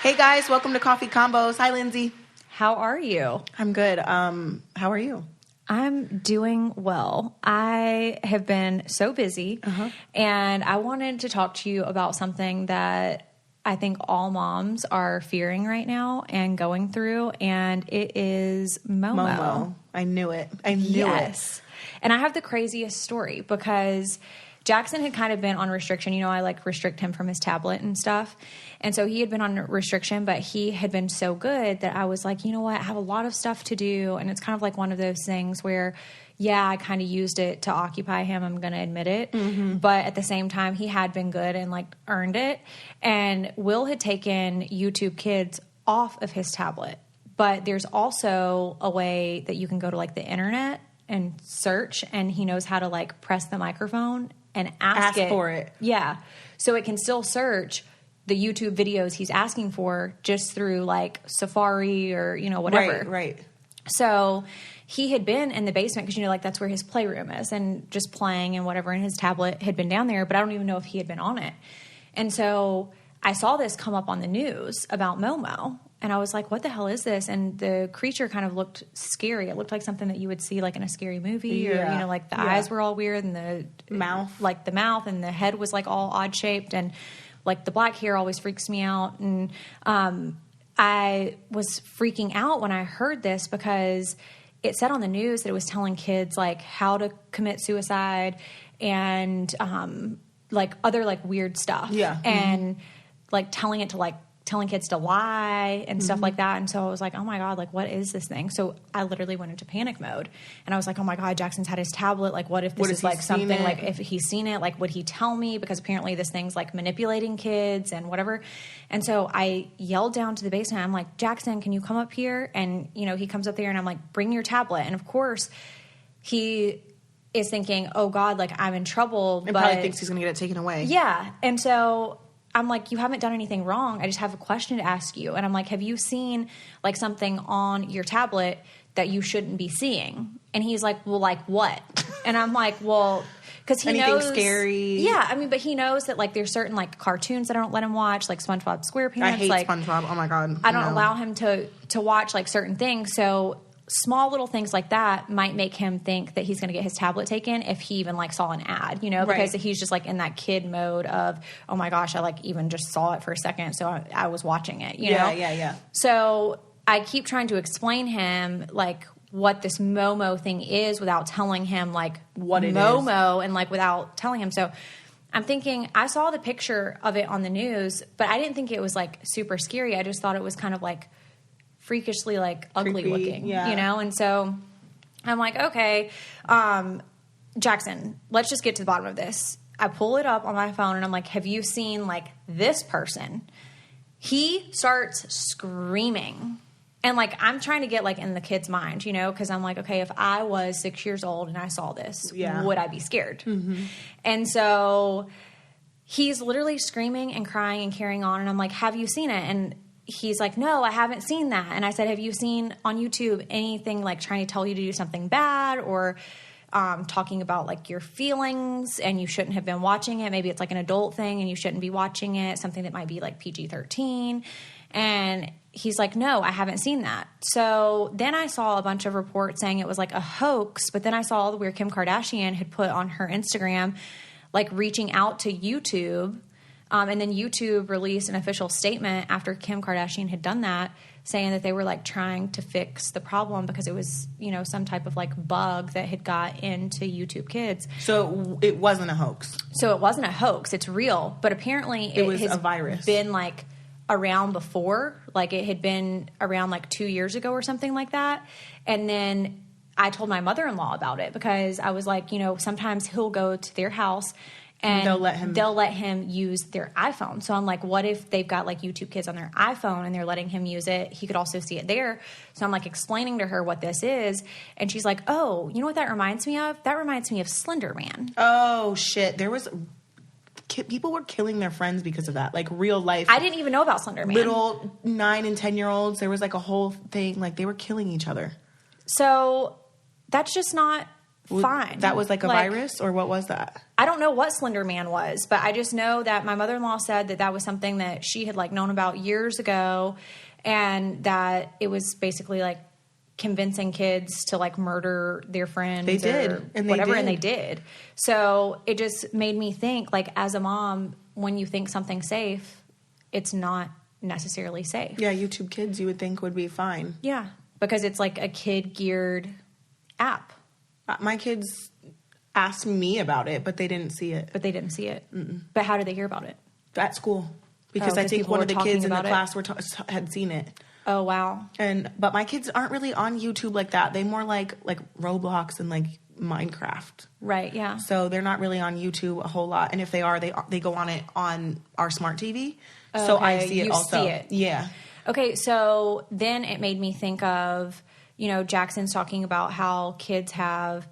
Hey guys, welcome to Coffee Combos. Hi, Lindsay. How are you? I'm good. How are you? I'm doing well. I have been so busy, and I wanted to talk to you about something that I think all moms are fearing right now and going through, and it is Momo. I knew it. I knew it. And I have the craziest story because Jackson had kind of been on restriction. You know, I like restrict him from his tablet and stuff. And so he had been on restriction, but he had been so good that I was like, you know what? I have a lot of stuff to do. And it's kind of like one of those things where, yeah, I kind of used it to occupy him. I'm going to admit it. But at the same time, he had been good and like earned it. And Will had taken YouTube Kids off of his tablet. But there's also a way that you can go to like the internet and search, and he knows how to like press the microphone and ask it for it. Yeah. So it can still search the YouTube videos he's asking for just through like Safari or, you know, whatever. Right. So he had been in the basement because, you know, like that's where his playroom is and just playing and whatever. And his tablet had been down there, but I don't even know if he had been on it. And so I saw this come up on the news about Momo. And I was like, what the hell is this? And the creature kind of looked scary. It looked like something that you would see like in a scary movie or, you know, like the eyes were all weird and the mouth, like the mouth and the head was like all odd shaped. And like the black hair always freaks me out. And I was freaking out when I heard this because it said on the news that it was telling kids like how to commit suicide and like other like weird stuff. And like telling kids to lie and stuff like that. And so I was like, oh my God, like what is this thing? So I literally went into panic mode and I was like, oh my God, Jackson's had his tablet. Like what if this is like something like if he's seen it, like would he tell me? Because apparently this thing's like manipulating kids and whatever. And so I yelled down to the basement. I'm like, Jackson, can you come up here? And you know, he comes up there and I'm like, bring your tablet. And of course he is thinking, oh God, like I'm in trouble. And probably thinks he's going to get it taken away. Yeah. And so I'm like, you haven't done anything wrong. I just have a question to ask you. And I'm like, have you seen like something on your tablet that you shouldn't be seeing? And he's like, well, like what? And I'm like, well, because he knows scary. Yeah, I mean, but he knows that like there's certain like cartoons that I don't let him watch, like SpongeBob SquarePants. I hate like, SpongeBob. Oh my God. I don't allow him to watch like certain things. So small little things like that might make him think that he's going to get his tablet taken if he even like saw an ad, you know, because he's just like in that kid mode of, oh my gosh, I like even just saw it for a second. So I was watching it, you know? Yeah. So I keep trying to explain him like what this Momo thing is without telling him like what it Momo is. And like without telling him. So I'm thinking, I saw the picture of it on the news, but I didn't think it was like super scary. I just thought it was kind of like freakishly like ugly creepy, looking, you know? And so I'm like, okay, Jackson, let's just get to the bottom of this. I pull it up on my phone and I'm like, have you seen like this person? He starts screaming. And like, I'm trying to get like in the kid's mind, you know, because I'm like, okay, if I was 6 years old and I saw this, would I be scared? And so he's literally screaming and crying and carrying on. And I'm like, have you seen it? And he's like, no, I haven't seen that. And I said, have you seen on YouTube anything like trying to tell you to do something bad or talking about like your feelings and you shouldn't have been watching it? Maybe it's like an adult thing and you shouldn't be watching it, something that might be like PG-13. And he's like, no, I haven't seen that. So then I saw a bunch of reports saying it was like a hoax, but then I saw where Kim Kardashian had put on her Instagram, like reaching out to YouTube. And then YouTube released an official statement after Kim Kardashian had done that, saying that they were like trying to fix the problem because it was, you know, some type of like bug that had got into YouTube Kids. So it wasn't a hoax. So it wasn't a hoax. It's real. But apparently it was has a virus. Been like around before. Like it had been around like 2 years ago or something like that. And then I told my mother-in-law about it because I was like, you know, sometimes he'll go to their house and they'll let him use their iPhone. So I'm like, what if they've got like YouTube Kids on their iPhone and they're letting him use it? He could also see it there. So I'm like explaining to her what this is. And she's like, oh, you know what that reminds me of? That reminds me of Slender Man. Oh, shit. People were killing their friends because of that. Like real life. I didn't even know about Slender Man. Little 9 and 10-year-olds. There was like a whole thing. Like they were killing each other. So that's just not fine. That was like a virus, or what was that? I don't know what Slender Man was, but I just know that my mother-in-law said that was something that she had like known about years ago, and that it was basically like convincing kids to like murder their friends. They did, or and whatever, they did. and they did. So it just made me think, like, as a mom, when you think something's safe, it's not necessarily safe. Yeah, YouTube Kids you would think would be fine. Yeah, because it's like a kid-geared app. My kids asked me about it, but they didn't see it. Mm-mm. But how did they hear about it? At school. Because I think one of the kids in the class had seen it. Oh, wow. But my kids aren't really on YouTube like that. They more like Roblox and like Minecraft. Right, yeah. So they're not really on YouTube a whole lot. And if they are, they go on it on our smart TV. Okay, so I see it you also. See it. Yeah. Okay, so then it made me think of, Jackson's talking about how kids have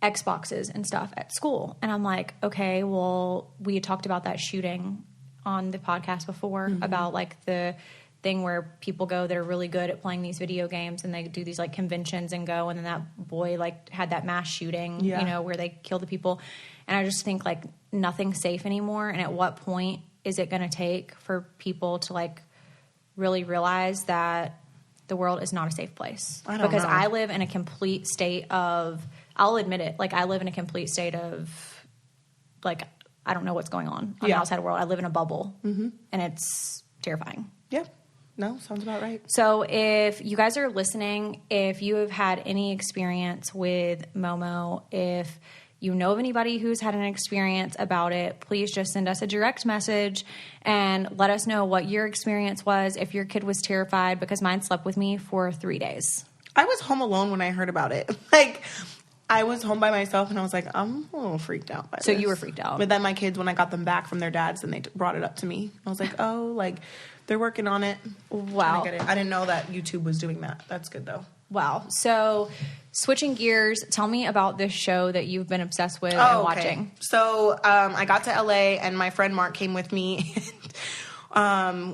Xboxes and stuff at school. And I'm like, okay, well, we had talked about that shooting on the podcast before about like the thing where people go that are really good at playing these video games, and they do these like conventions and go, and then that boy like had that mass shooting, where they killed the people. And I just think like nothing's safe anymore. And at what point is it going to take for people to like really realize that the world is not a safe place? Because I live in a complete state of, I'll admit it, like I live in a complete state of like, I don't know what's going on the outside world. I live in a bubble, and it's terrifying. Yeah. No, sounds about right. So if you guys are listening, if you have had any experience with Momo, if you know of anybody who's had an experience about it, please just send us a direct message and let us know what your experience was, if your kid was terrified, because mine slept with me for 3 days. I was home alone when I heard about it. Like, I was home by myself, and I was like, I'm a little freaked out by this. So you were freaked out. But then my kids, when I got them back from their dads, and they brought it up to me, I was like, oh, like, they're working on it. Wow. I didn't know that YouTube was doing that. That's good, though. Wow. So switching gears, tell me about this show that you've been obsessed with and watching. So I got to LA, and my friend Mark came with me.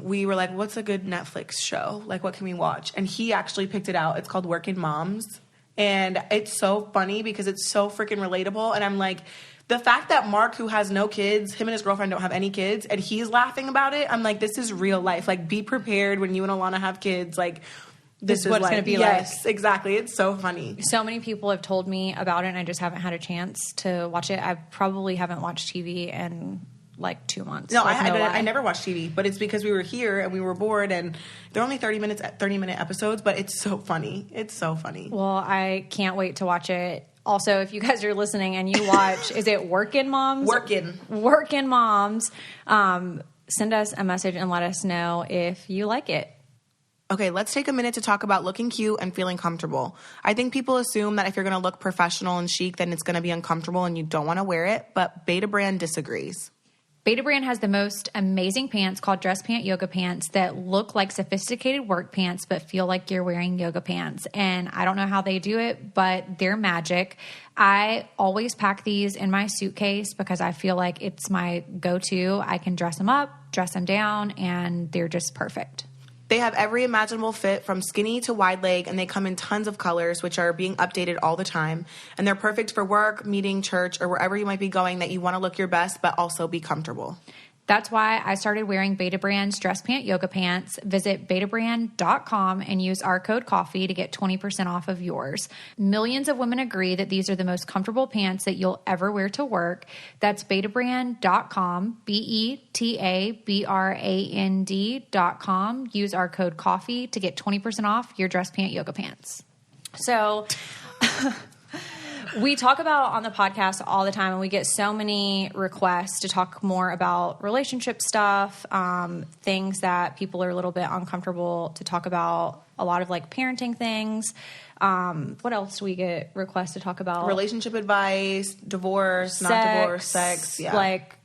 We were like, what's a good Netflix show? Like, what can we watch? And he actually picked it out. It's called Working Moms. And it's so funny because it's so freaking relatable. And I'm like, the fact that Mark, who has no kids, him and his girlfriend don't have any kids, and he's laughing about it, I'm like, this is real life. Like, be prepared when you and Alana have kids. Like, this is what it's going to be like. Yes, exactly. It's so funny. So many people have told me about it, and I just haven't had a chance to watch it. I probably haven't watched TV in like 2 months. No, I never watched TV, but it's because we were here and we were bored, and they're only 30-minute episodes, but it's so funny. It's so funny. Well, I can't wait to watch it. Also, if you guys are listening and you watch, is it Workin' Moms? Workin' Moms. Send us a message and let us know if you like it. Okay, let's take a minute to talk about looking cute and feeling comfortable. I think people assume that if you're going to look professional and chic, then it's going to be uncomfortable and you don't want to wear it, but Betabrand disagrees. Betabrand has the most amazing pants called dress pant yoga pants that look like sophisticated work pants but feel like you're wearing yoga pants. And I don't know how they do it, but they're magic. I always pack these in my suitcase because I feel like it's my go-to. I can dress them up, dress them down, and they're just perfect. They have every imaginable fit from skinny to wide leg, and they come in tons of colors, which are being updated all the time. And they're perfect for work, meeting, church, or wherever you might be going that you want to look your best but also be comfortable. That's why I started wearing Betabrand's dress pant yoga pants. Visit Betabrand.com and use our code COFFEE to get 20% off of yours. Millions of women agree that these are the most comfortable pants that you'll ever wear to work. That's Betabrand.com, Betabrand.com. Use our code COFFEE to get 20% off your dress pant yoga pants. So... We talk about on the podcast all the time, and we get so many requests to talk more about relationship stuff, things that people are a little bit uncomfortable to talk about, a lot of like parenting things. What else do we get requests to talk about? Relationship advice, divorce, not divorce, sex. Yeah. Like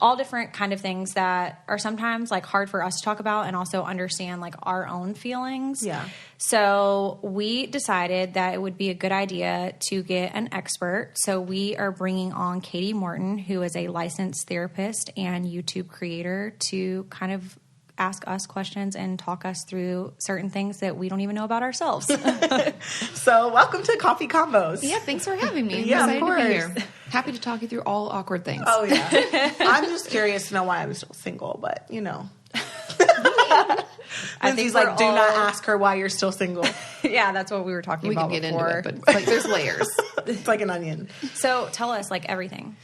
all different kind of things that are sometimes like hard for us to talk about and also understand like our own feelings. Yeah. So we decided that it would be a good idea to get an expert. So we are bringing on Kati Morton, who is a licensed therapist and YouTube creator, to kind of ask us questions and talk us through certain things that we don't even know about ourselves. So welcome to Coffee Combos. Yeah, thanks for having me. Yeah, I'm of excited to be course. here. Happy to talk you through all awkward things. Oh, yeah. I'm just curious to know why I'm still single, but, you know. Lindsay's like, do not ask her why you're still single. Yeah, that's what we were talking We about can get before. into it, but like, there's layers. It's like an onion. So tell us, like, everything.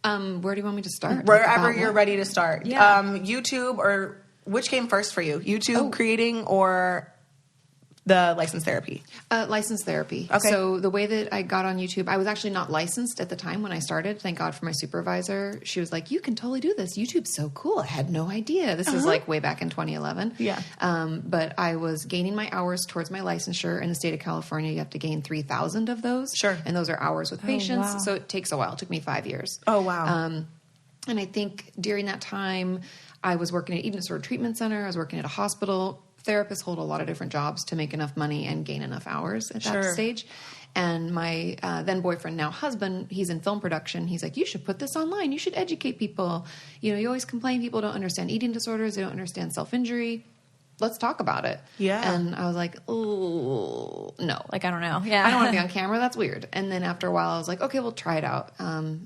Where do you want me to start? Wherever you're ready to start. Yeah. YouTube, or which came first for you? YouTube creating or the licensed therapy? Licensed therapy. Okay. So the way that I got on YouTube, I was actually not licensed at the time when I started. Thank God for my supervisor. She was like, you can totally do this. YouTube's so cool. I had no idea. This is like way back in 2011. Yeah. But I was gaining my hours towards my licensure. In the state of California, you have to gain 3,000 of those. Sure. And those are hours with patients. wow. So it takes a while. It took me 5 years. Oh, wow. And I think during that time, I was working at an eating disorder treatment center. I was working at a hospital. Therapists hold a lot of different jobs to make enough money and gain enough hours at that Sure. stage. And my then boyfriend, now husband, he's in film production. He's like, you should put this online. You should educate people. You know, you always complain people don't understand eating disorders. They don't understand self-injury. Let's talk about it. Yeah. And I was like, oh, no. Like, I don't know. Yeah. I don't want to be on camera. That's weird. And then after a while, I was like, okay, we'll try it out.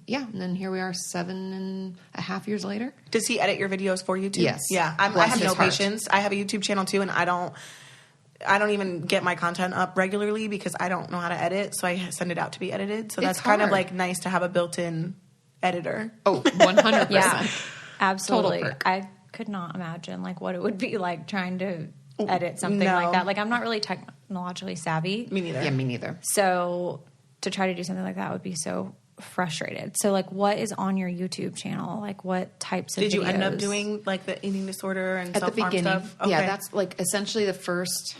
Yeah. And then here we are 7.5 years later. Does he edit your videos for you too? Yes. Yeah. I Bless have his no heart. patience. I have a YouTube channel too, and I don't even get my content up regularly because I don't know how to edit. So I send it out to be edited. So that's It's kind of hard. like nice to have a built-in editor. Oh, 100%. Yeah. Absolutely. Total perk. I could not imagine, like, what it would be like trying to edit something No. like that. Like, I'm not really technologically savvy. Me neither. Yeah, me neither. So to try to do something like that would be so frustrated. So, like, what is on your YouTube channel? Like, what types of Did you end up videos? doing like the eating disorder and At the self-harm beginning. stuff? Okay. Yeah, that's like essentially the first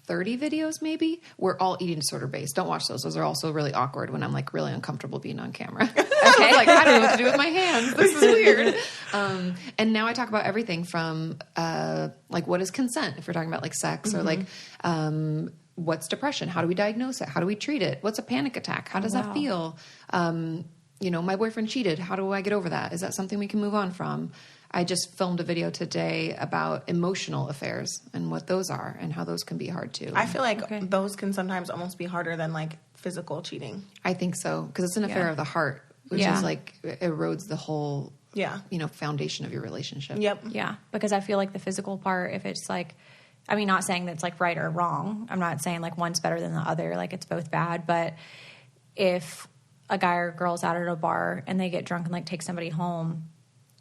30 videos maybe were all eating disorder based. Don't watch those. Those are also really awkward when I'm like really uncomfortable being on camera. Okay. Like, I don't know what to do with my hands. This is weird. And now I talk about everything from like what is consent if we're talking about like sex or like what's depression? How do we diagnose it? How do we treat it? What's a panic attack? How does that feel? You know, my boyfriend cheated. How do I get over that? Is that something we can move on from? I just filmed a video today about emotional affairs and what those are and how those can be hard too. I feel like those can sometimes almost be harder than like physical cheating. I think so because it's an affair of the heart, which Yeah. is like erodes the whole Yeah. you know foundation of your relationship. Yep. Yeah, because I feel like the physical part, if it's like, I mean, not saying that it's like right or wrong. I'm not saying like one's better than the other. Like it's both bad. But if a guy or girl's out at a bar and they get drunk and like take somebody home,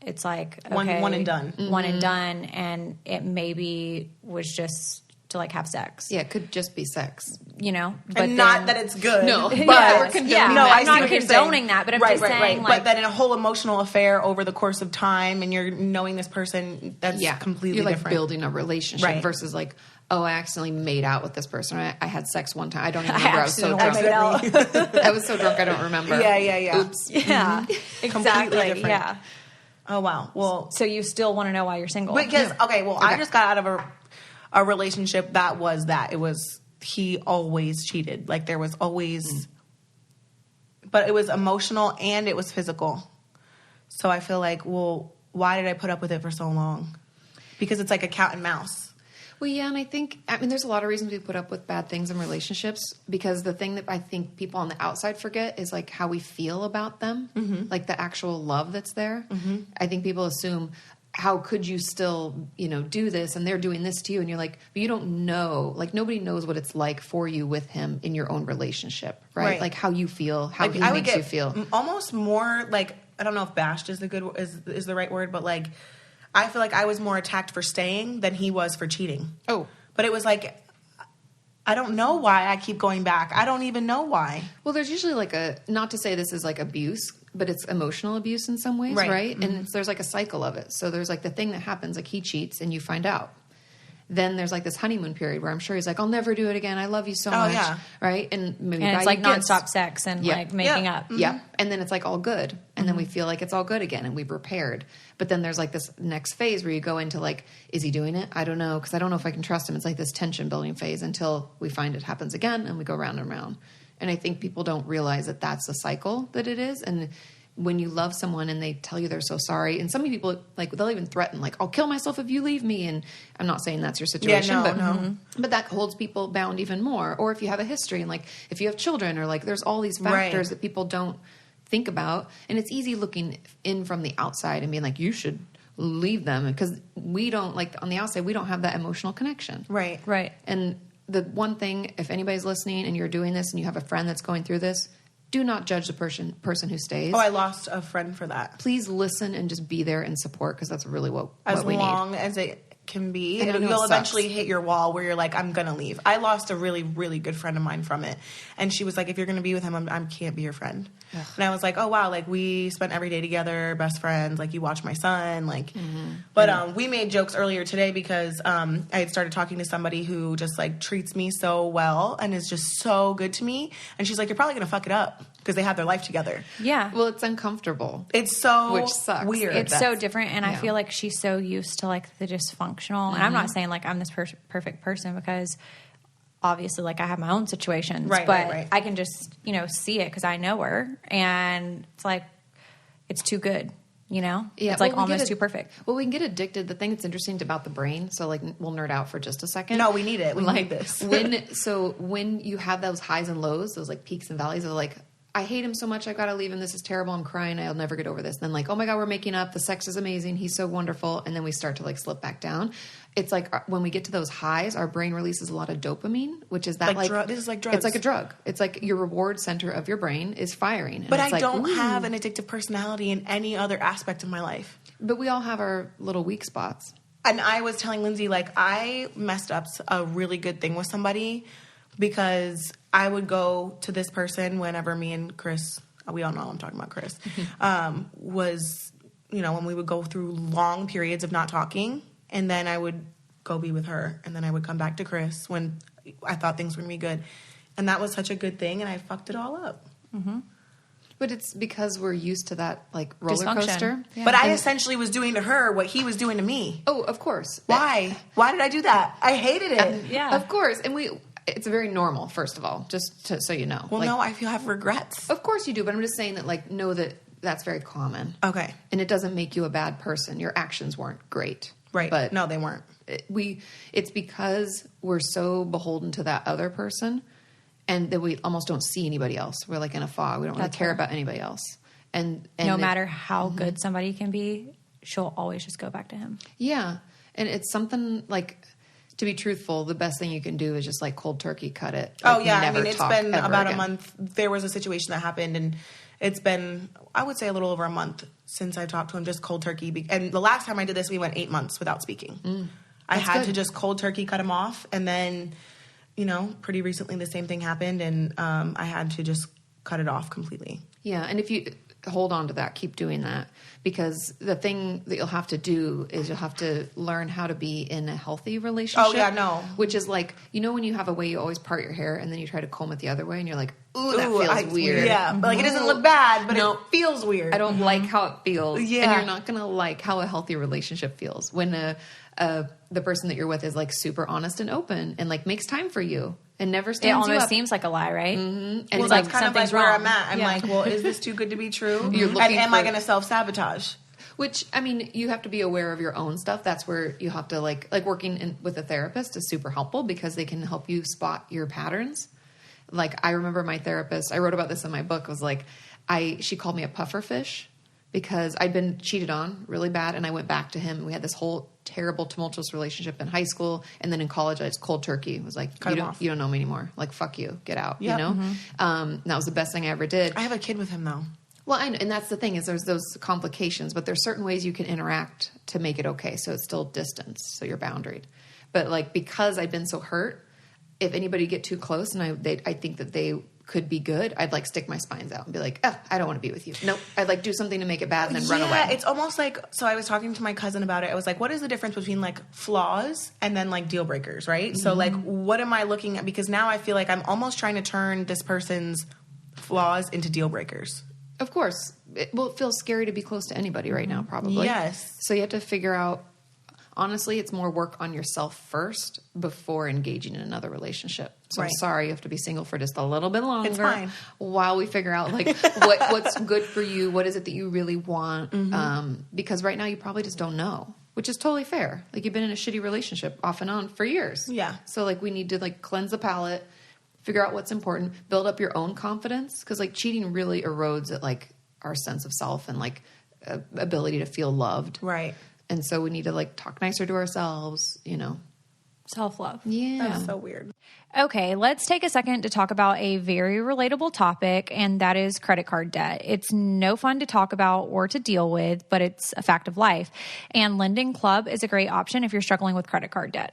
it's like, okay, One and done. One and done. And it maybe was just to like have sex, Yeah, it could just be sex. you know? But And not then- that it's good. No, but yeah, we're condoning yeah, No, I'm I see not what you're condoning saying. that, but I'm right, just right, saying, right. like, But then a whole emotional affair over the course of time, and you're knowing this person, that's completely You're like different. building a relationship Right. versus like, oh, I accidentally made out with this person. I had sex one time. I don't even remember. I was so accidentally drunk. made out. I was so drunk I don't remember. Yeah. Oops. yeah, exactly. different. Yeah. Oh wow. Well, So you still want to know why you're single? because I just got out of a relationship that was that. It was he always cheated. Like there was always, but it was emotional and it was physical. So I feel like, well, why did I put up with it for so long? Because it's like a cat and mouse. Well, yeah, and I mean, there's a lot of reasons we put up with bad things in relationships because the thing that I think people on the outside forget is like how we feel about them, like the actual love that's there. I think people assume, how could you still, you know, do this and they're doing this to you? And you're like, but you don't know, like nobody knows what it's like for you with him in your own relationship, right? Like how you feel, how he makes you feel. Almost more like, I don't know if bashed is the right word, but like, I feel like I was more attacked for staying than he was for cheating. Oh. But it was like, I don't know why I keep going back. I don't even know why. Well, there's usually like not to say this is like abuse, but it's emotional abuse in some ways, Right. right? And there's like a cycle of it. So there's like the thing that happens, like he cheats and you find out. Then there's like this honeymoon period where I'm sure he's like, I'll never do it again. I love you so much. Yeah. Right? And maybe and it's buy like you gifts. nonstop sex and like making up. Yep. And then it's like all good. And then we feel like it's all good again and we've repaired. But then there's like this next phase where you go into like, is he doing it? I don't know. Because I don't know if I can trust him. It's like this tension building phase until we find it happens again and we go round and round. And I think people don't realize that that's the cycle that it is. And when you love someone and they tell you they're so sorry, and some people, like, they'll even threaten, like, I'll kill myself if you leave me. And I'm not saying that's your situation, but that holds people bound even more. Or if you have a history, and like, if you have children, or like, there's all these factors that people don't think about. And it's easy looking in from the outside and being like, you should leave them, because we don't, like, on the outside, we don't have that emotional connection. Right. And the one thing, if anybody's listening and you're doing this and you have a friend that's going through this, do not judge the person who stays. Oh, I lost a friend for that. Please listen and just be there and support, because that's really what we need. As long as it can be. And You'll eventually hit your wall where you're like, I'm going to leave. I lost a really, really good friend of mine from it. And she was like, if you're going to be with him, I can't be your friend. Ugh. And I was like, oh, wow. Like, we spent every day together, best friends. Like, you watch my son. Like, but we made jokes earlier today because I had started talking to somebody who just, like, treats me so well and is just so good to me. And she's like, you're probably going to fuck it up, because they have their life together. Yeah. Well, it's uncomfortable. It's so which sucks. Weird. It's so different. And I feel like she's so used to, like, the dysfunctional. And I'm not saying, like, I'm this perfect person, because obviously, like, I have my own situations. Right. I can just, see it because I know her. And it's like, it's too good, Yeah. It's like almost too perfect. Well, we can get addicted. The thing that's interesting about the brain, so, like, we'll nerd out for just a second. No, we need it. We need this. when you have those highs and lows, those, like, peaks and valleys of, like, I hate him so much, I've got to leave him, this is terrible, I'm crying, I'll never get over this. And then, like, oh my God, we're making up, the sex is amazing, he's so wonderful. And then we start to, like, slip back down. It's like when we get to those highs, our brain releases a lot of dopamine, which is that, this is like drugs. It's like a drug. It's like your reward center of your brain is firing. But I don't have an addictive personality in any other aspect of my life. But we all have our little weak spots. And I was telling Lindsay, like, I messed up a really good thing with somebody, because I would go to this person whenever me and Chris, we all know I'm talking about Chris, was, when we would go through long periods of not talking, and then I would go be with her, and then I would come back to Chris when I thought things were going to be good. And that was such a good thing, and I fucked it all up. Mm-hmm. But it's because we're used to that, like, roller coaster. Yeah. But I essentially was doing to her what he was doing to me. Oh, of course. Why? Why did I do that? I hated it. Yeah. Of course. And it's very normal, first of all, just so you know. Well, like, no, I have regrets. Of course you do, but I'm just saying that, like, know that that's very common. Okay. And it doesn't make you a bad person. Your actions weren't great. Right. But no, they weren't. It's because we're so beholden to that other person, and that we almost don't see anybody else. We're like in a fog. We don't really care about anybody else. And no matter how good somebody can be, she'll always just go back to him. Yeah. And it's something, like, to be truthful, the best thing you can do is just, like, cold turkey cut it. Like, oh, yeah. I mean, it's been about again. a month. There was a situation that happened, and it's been, I would say, a little over a month since I talked to him, just cold turkey. And the last time I did this, we went 8 months without speaking. I had to just cold turkey cut him off. And then, pretty recently the same thing happened, and I had to just cut it off completely. Yeah. And if you hold on to that, keep doing that, because the thing that you'll have to do is you'll have to learn how to be in a healthy relationship. Oh, yeah, no. Which is like, when you have a way you always part your hair and then you try to comb it the other way and you're like, ooh, that feels weird. Yeah, but like, it doesn't look bad, but it feels weird. I don't like how it feels. Yeah. And you're not going to like how a healthy relationship feels when the person that you're with is, like, super honest and open and, like, makes time for you. And never stands you up. It almost seems like a lie, right? Mm-hmm. And well, that's kind of like where I'm at. I'm like, well, is this too good to be true? And am I going to self-sabotage? Which, I mean, you have to be aware of your own stuff. That's where you have to, like working with a therapist is super helpful, because they can help you spot your patterns. Like, I remember my therapist, I wrote about this in my book, was like, she called me a puffer fish, because I'd been cheated on really bad, and I went back to him, and we had this whole terrible, tumultuous relationship in high school, and then in college, I just cold turkey. It was like, you don't know me anymore. Like, fuck you, get out, yep. And that was the best thing I ever did. I have a kid with him, though. Well, and that's the thing, is there's those complications, but there's certain ways you can interact to make it okay, so it's still distance, so you're boundaried. But, like, because I've been so hurt, if anybody get too close, and I think that they could be good, I'd, like, stick my spines out and be like, I don't want to be with you. Nope. I'd, like, do something to make it bad and then run away. Yeah, it's almost like, so I was talking to my cousin about it. I was like, what is the difference between, like, flaws and then, like, deal breakers, right? Mm-hmm. So, like, what am I looking at? Because now I feel like I'm almost trying to turn this person's flaws into deal breakers. Of course. It feels scary to be close to anybody right now, probably. Yes. So you have to figure out, honestly, it's more work on yourself first before engaging in another relationship. So I'm sorry you have to be single for just a little bit longer. It's fine. While we figure out like what's good for you. What is it that you really want? Because right now you probably just don't know, which is totally fair. Like you've been in a shitty relationship off and on for years. Yeah. So like we need to like cleanse the palate, figure out what's important, build up your own confidence. Cause like cheating really erodes at like our sense of self and like ability to feel loved. Right. And so we need to like talk nicer to ourselves, you know. Self-love. Yeah. That's so weird. Okay, let's take a second to talk about a very relatable topic, and that is credit card debt. It's no fun to talk about or to deal with, but it's a fact of life. And Lending Club is a great option if you're struggling with credit card debt.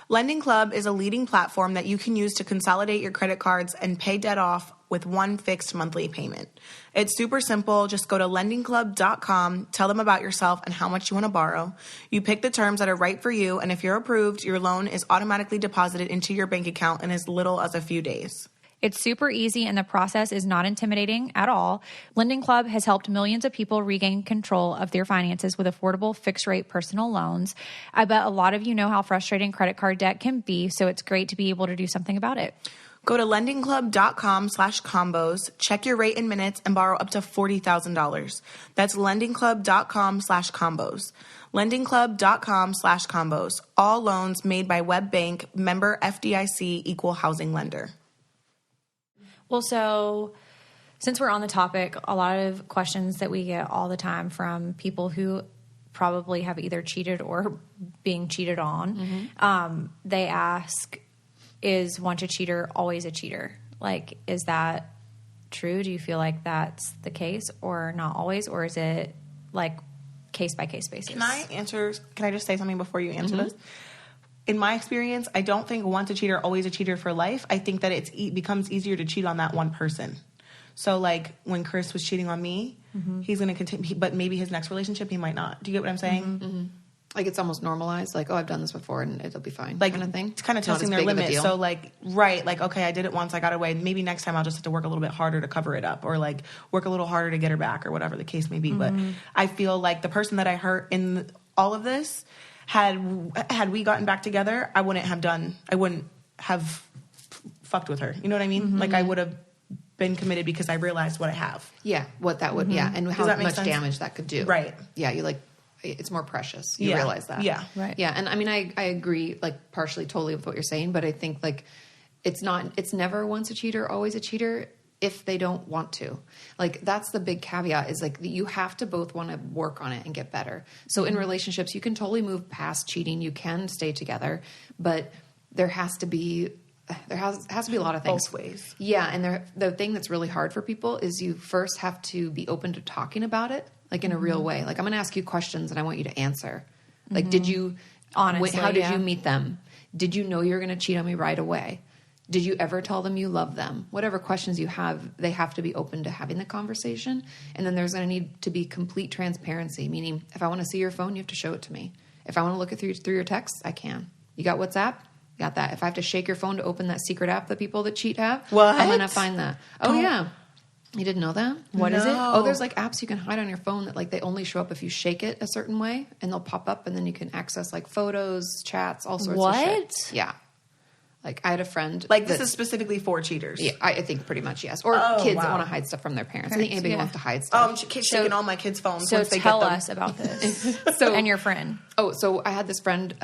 Lending Club is a leading platform that you can use to consolidate your credit cards and pay debt off with one fixed monthly payment. It's super simple. Just go to lendingclub.com, tell them about yourself and how much you want to borrow. You pick the terms that are right for you, and if you're approved, your loan is automatically deposited into your bank account in as little as a few days. It's super easy and the process is not intimidating at all. Lending Club has helped millions of people regain control of their finances with affordable fixed rate personal loans. I bet a lot of you know how frustrating credit card debt can be, so it's great to be able to do something about it. Go to lendingclub.com/combos, check your rate in minutes, and borrow up to $40,000. That's lendingclub.com/combos. Lendingclub.com/combos. All loans made by WebBank, member FDIC, equal housing lender. Well, so since we're on the topic, a lot of questions that we get all the time from people who probably have either cheated or being cheated on, they ask, is once a cheater always a cheater? Like, is that true? Do you feel like that's the case or not always? Or is it like case by case basis? Can I just say something before you answer this? In my experience, I don't think once a cheater, always a cheater for life. I think that it becomes easier to cheat on that one person. So like when Chris was cheating on me, he's going to continue, but maybe his next relationship, he might not. Do you get what I'm saying? Like it's almost normalized. Like, oh, I've done this before and it'll be fine. Like kind of thing. It's kind of Not testing as their big of a limits. deal. So like, right. Like, okay, I did it once. I got away. Maybe next time I'll just have to work a little bit harder to cover it up or like work a little harder to get her back or whatever the case may be. But I feel like the person that I hurt in all of this, had we gotten back together, I wouldn't have fucked with her. You know what I mean? Like I would have been committed because I realized what I have. Yeah. What that would, and how that make much sense? damage that could do. Right. Yeah. You like, it's more precious. You Yeah. realize that. Yeah. Right. Yeah. And I mean, I agree like partially totally with what you're saying, but I think like it's never once a cheater, always a cheater if they don't want to. Like that's the big caveat is like you have to both want to work on it and get better. So in relationships, you can totally move past cheating. You can stay together, but there has to be a lot of things. Both ways. Yeah. And the thing that's really hard for people is you first have to be open to talking about it, like in a real way. Like I'm going to ask you questions and I want you to answer. Like, did you, Honestly, how did you meet them? Did you know you were going to cheat on me right away? Did you ever tell them you love them? Whatever questions you have, they have to be open to having the conversation. And then there's going to need to be complete transparency, meaning if I want to see your phone, you have to show it to me. If I want to look through your texts, I can. You got WhatsApp? Got that. If I have to shake your phone to open that secret app that people that cheat have, What? I'm going to find that. Oh, yeah. You didn't know that? What is it? Oh, there's like apps you can hide on your phone that like they only show up if you shake it a certain way and they'll pop up and then you can access like photos, chats, all sorts of shit. Yeah. Like I had a friend. Like this is specifically for cheaters. Yeah, I think pretty much yes. Or kids that want to hide stuff from their parents. I think anybody wants to hide Oh, stuff. I'm shaking all my kids' phones. So once they tell get them. us about this. And your friend. Oh, so I had this friend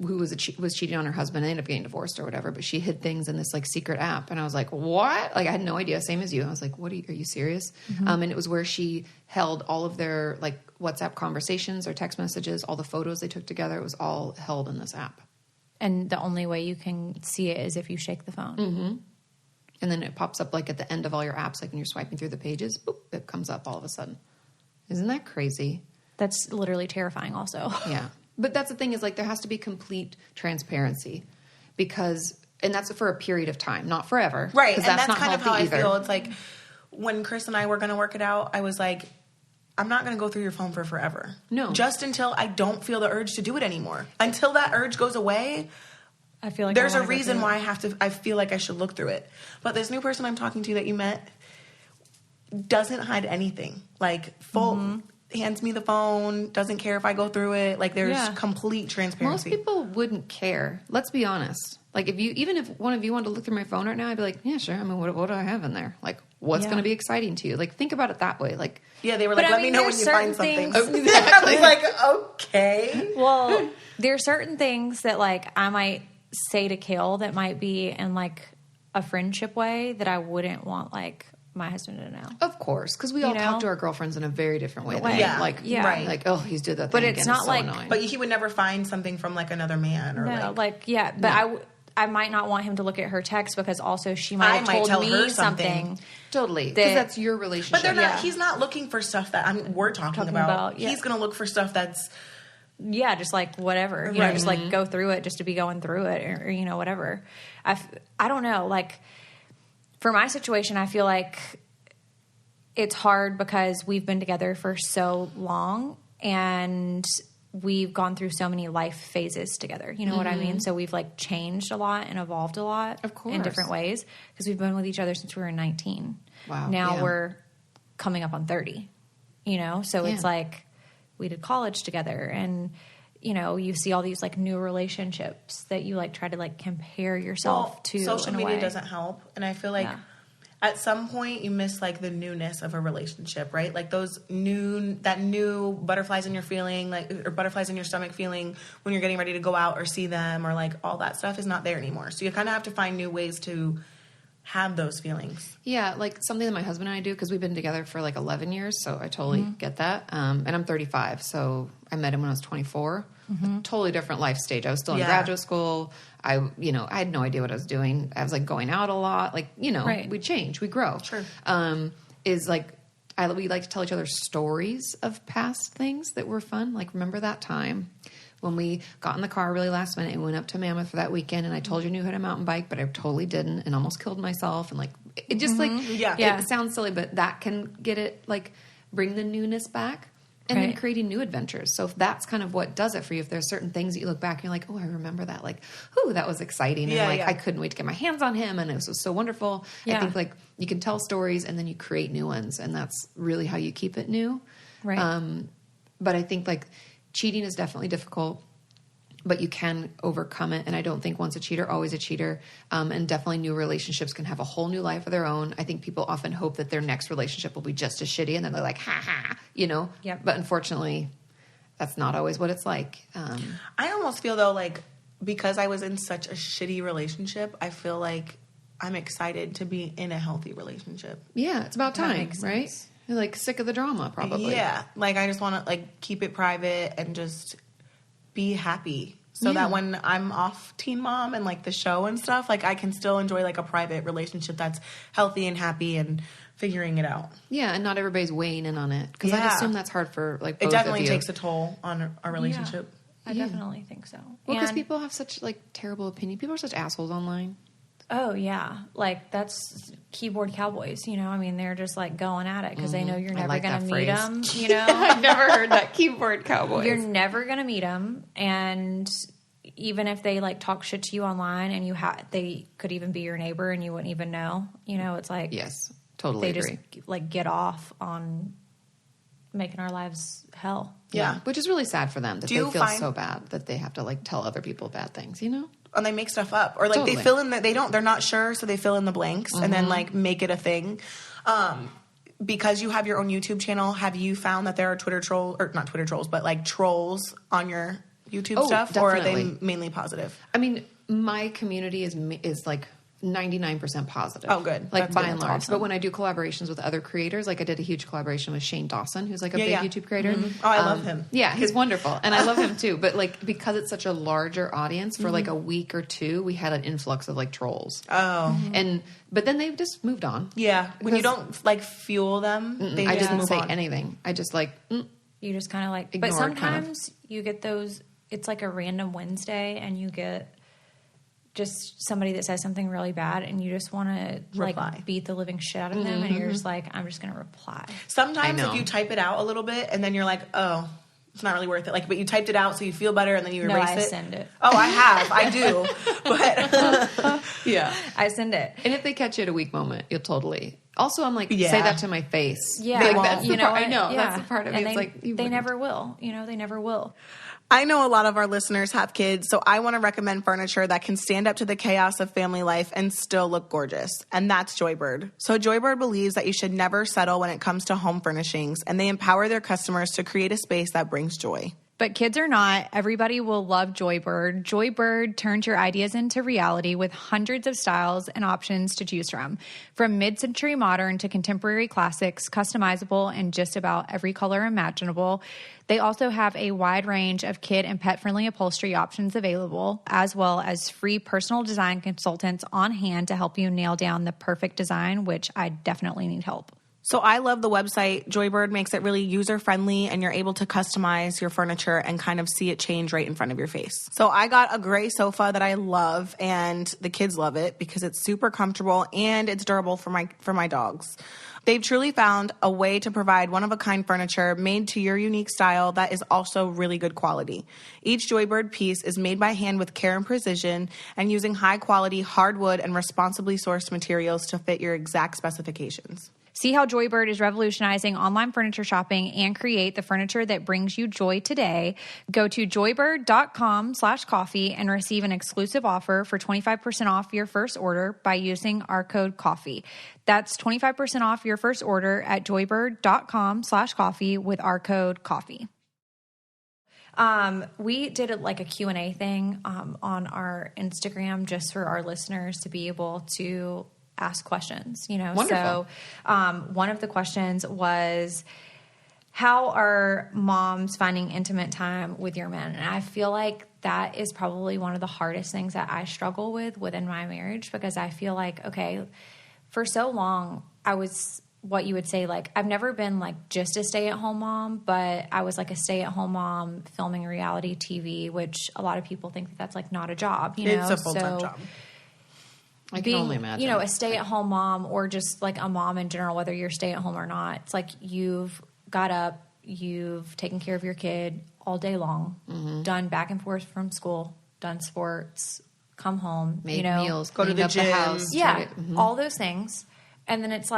who was cheating on her husband and ended up getting divorced or whatever, but she hid things in this like secret app. And I was like, what? Like I had no idea. Same as you. I was like, what are you serious? And it was where she held all of their like WhatsApp conversations or text messages, all the photos they took together. It was all held in this app. And the only way you can see it is if you shake the phone. And then it pops up like at the end of all your apps, like when you're swiping through the pages, boop, it comes up all of a sudden. Isn't that crazy? That's literally terrifying also. Yeah. But that's the thing is like there has to be complete transparency and that's for a period of time, not forever. Right. And that's that's kind of how either. I feel. It's like when Chris and I were going to work it out, I was like, I'm not going to go through your phone for forever. No. Just until I don't feel the urge to do it anymore. Until that urge goes away, I feel like there's a reason why I feel like I should look through it. But this new person I'm talking to that you met doesn't hide anything. Like full, hands me the phone, doesn't care if I go through it. Like, there's complete transparency. Most people wouldn't care. Let's be honest. Like, even if one of you wanted to look through my phone right now, I'd be like, yeah, sure. I mean, what do I have in there? Like, what's going to be exciting to you? Like, think about it that way. Like, yeah, they were like, let me know when you find something. Exactly. I was like, okay. Well, there are certain things that, like, I might say to Kale that might be in, like, a friendship way that I wouldn't want, like, my husband to know. Of course, because we all talk to our girlfriends in a very different way. Right. Like, oh, he's did that thing But it's again. not It's so like... annoying. But he would never find something from, like, another man or, I might not want him to look at her text because also she might have told tell me her something. Totally, because that's your relationship. But they're not. He's not looking for stuff that we're talking about. Yeah. He's going to look for stuff that's just like whatever. You know, just like go through it just to be going through it, or you know, whatever. I don't know. Like for my situation, I feel like it's hard because we've been together for so long and we've gone through so many life phases together. You know what I mean? So we've like changed a lot and evolved a lot, of course, in different ways because we've been with each other since we were 19. Wow. Now we're coming up on 30, you know? So it's like we did college together and, you know, you see all these like new relationships that you like try to like compare yourself to. Social in a media way. doesn't help. And I feel like at some point you miss like the newness of a relationship, right? Like that new butterflies in your feeling, like, or butterflies in your stomach feeling when you're getting ready to go out or see them, or like all that stuff is not there anymore. So you kind of have to find new ways to have those feelings. Yeah, like something that my husband and I do, because we've been together for like 11 years, so I totally get that. And I'm 35, so I met him when I was 24. A totally different life stage. I was still in graduate school. I had no idea what I was doing. I was like going out a lot. Like, we change, we grow. Sure. Is like, we like to tell each other stories of past things that were fun. Like, remember that time when we got in the car really last minute and went up to Mammoth for that weekend, and I told you I knew how to mountain bike, but I totally didn't, and almost killed myself. And like, it just it sounds silly, but that can get it, like, bring the newness back. And then creating new adventures. So if that's kind of what does it for you, if there's certain things that you look back and you're like, oh, I remember that. Like, ooh, that was exciting. And I couldn't wait to get my hands on him. And it was so wonderful. Yeah. I think like you can tell stories and then you create new ones. And that's really how you keep it new. Right. But I think like cheating is definitely difficult, but you can overcome it. And I don't think once a cheater, always a cheater. And definitely new relationships can have a whole new life of their own. I think people often hope that their next relationship will be just as shitty. And then they're like, ha ha, Yep. But unfortunately, that's not always what it's like. I almost feel though, like, because I was in such a shitty relationship, I feel like I'm excited to be in a healthy relationship. Yeah, it's about time, right? You're like sick of the drama, probably. Yeah. Like, I just want to like keep it private and just be happy so that when I'm off Teen Mom and like the show and stuff, like I can still enjoy like a private relationship that's healthy and happy and figuring it out. Yeah, and not everybody's weighing in on it, because I assume that's hard for like both it definitely of you. takes a toll on our relationship. Yeah, I definitely think so. Well, because people have such like terrible opinion. People are such assholes online. Oh yeah, like that's keyboard cowboys. You know, I mean, they're just like going at it because they know you're never going to meet them. You know, I've never heard that, keyboard cowboys. You're never going to meet them, and even if they like talk shit to you online, and they could even be your neighbor, and you wouldn't even know. You know, it's like yes, totally they agree. Just like get off on making our lives hell. Yeah, which is really sad for them that they feel so bad that they have to like tell other people bad things. You know. And they make stuff up, or like they fill in they're not sure, so they fill in the blanks and then like make it a thing. Because you have your own YouTube channel, have you found that there are Twitter trolls, or not Twitter trolls, but like trolls on your YouTube stuff, definitely. or are they mainly positive? I mean, my community is like 99% positive. Oh, good. Like That's by good. and That's large. awesome. But when I do collaborations with other creators, like I did a huge collaboration with Shane Dawson, who's like a big YouTube creator. Oh, I love him. Yeah, he's wonderful. And I love him too. But like, because it's such a larger audience, for like a week or two, we had an influx of like trolls. Oh. But then they've just moved on. Yeah. When you don't like fuel them, they I just didn't move say on. anything. I just like, You just kind of like, Ignored, but sometimes you get those. It's like a random Wednesday, and you get just somebody that says something really bad, and you just want to like beat the living shit out of them, and you're just like, I'm just going to reply. Sometimes if you type it out a little bit, and then you're like, oh, it's not really worth it. Like, but you typed it out so you feel better, and then you erase it. I send it. Oh, I have. I do. But yeah. I send it. And if they catch you at a weak moment, you'll totally Also, I'm like, Yeah. say that to my face. Yeah. Like, Well, that's the you know part. I what? know. Yeah. That's the part of And me. It's like, you they wouldn't. never will. They never will. I know a lot of our listeners have kids, so I want to recommend furniture that can stand up to the chaos of family life and still look gorgeous, and that's Joybird. So Joybird believes that you should never settle when it comes to home furnishings, and they empower their customers to create a space that brings joy. But kids or not, everybody will love Joybird. Joybird turns your ideas into reality with hundreds of styles and options to choose from mid-century modern to contemporary classics, customizable in just about every color imaginable. They also have a wide range of kid and pet-friendly upholstery options available, as well as free personal design consultants on hand to help you nail down the perfect design, which I definitely need help. So I love the website. Joybird makes it really user-friendly, and you're able to customize your furniture and kind of see it change right in front of your face. So I got a gray sofa that I love, and the kids love it because it's super comfortable and it's durable for my dogs. They've truly found a way to provide one-of-a-kind furniture made to your unique style that is also really good quality. Each Joybird piece is made by hand with care and precision and using high-quality hardwood and responsibly sourced materials to fit your exact specifications. See how Joybird is revolutionizing online furniture shopping and create the furniture that brings you joy today. Go to joybird.com/coffee and receive an exclusive offer for 25% off your first order by using our code COFFEE. That's 25% off your first order at joybird.com/coffee with our code COFFEE. We did a Q&A thing on our Instagram just for our listeners to be able to ask questions, Wonderful. So one of the questions was, how are moms finding intimate time with your men? And I feel like that is probably one of the hardest things that I struggle with within my marriage, because I feel like, okay, for so long I was what you would say, I've never been just a stay-at-home mom, but I was a stay-at-home mom filming reality TV, which a lot of people think that that's not a job, It's a full-time job. I can only imagine. A stay-at-home mom, or just a mom in general, whether you're stay-at-home or not, it's you've got up, you've taken care of your kid all day long, done back and forth from school, done sports, come home, made meals, go to cleaned the up gym. the house. yeah, all those things. And then it's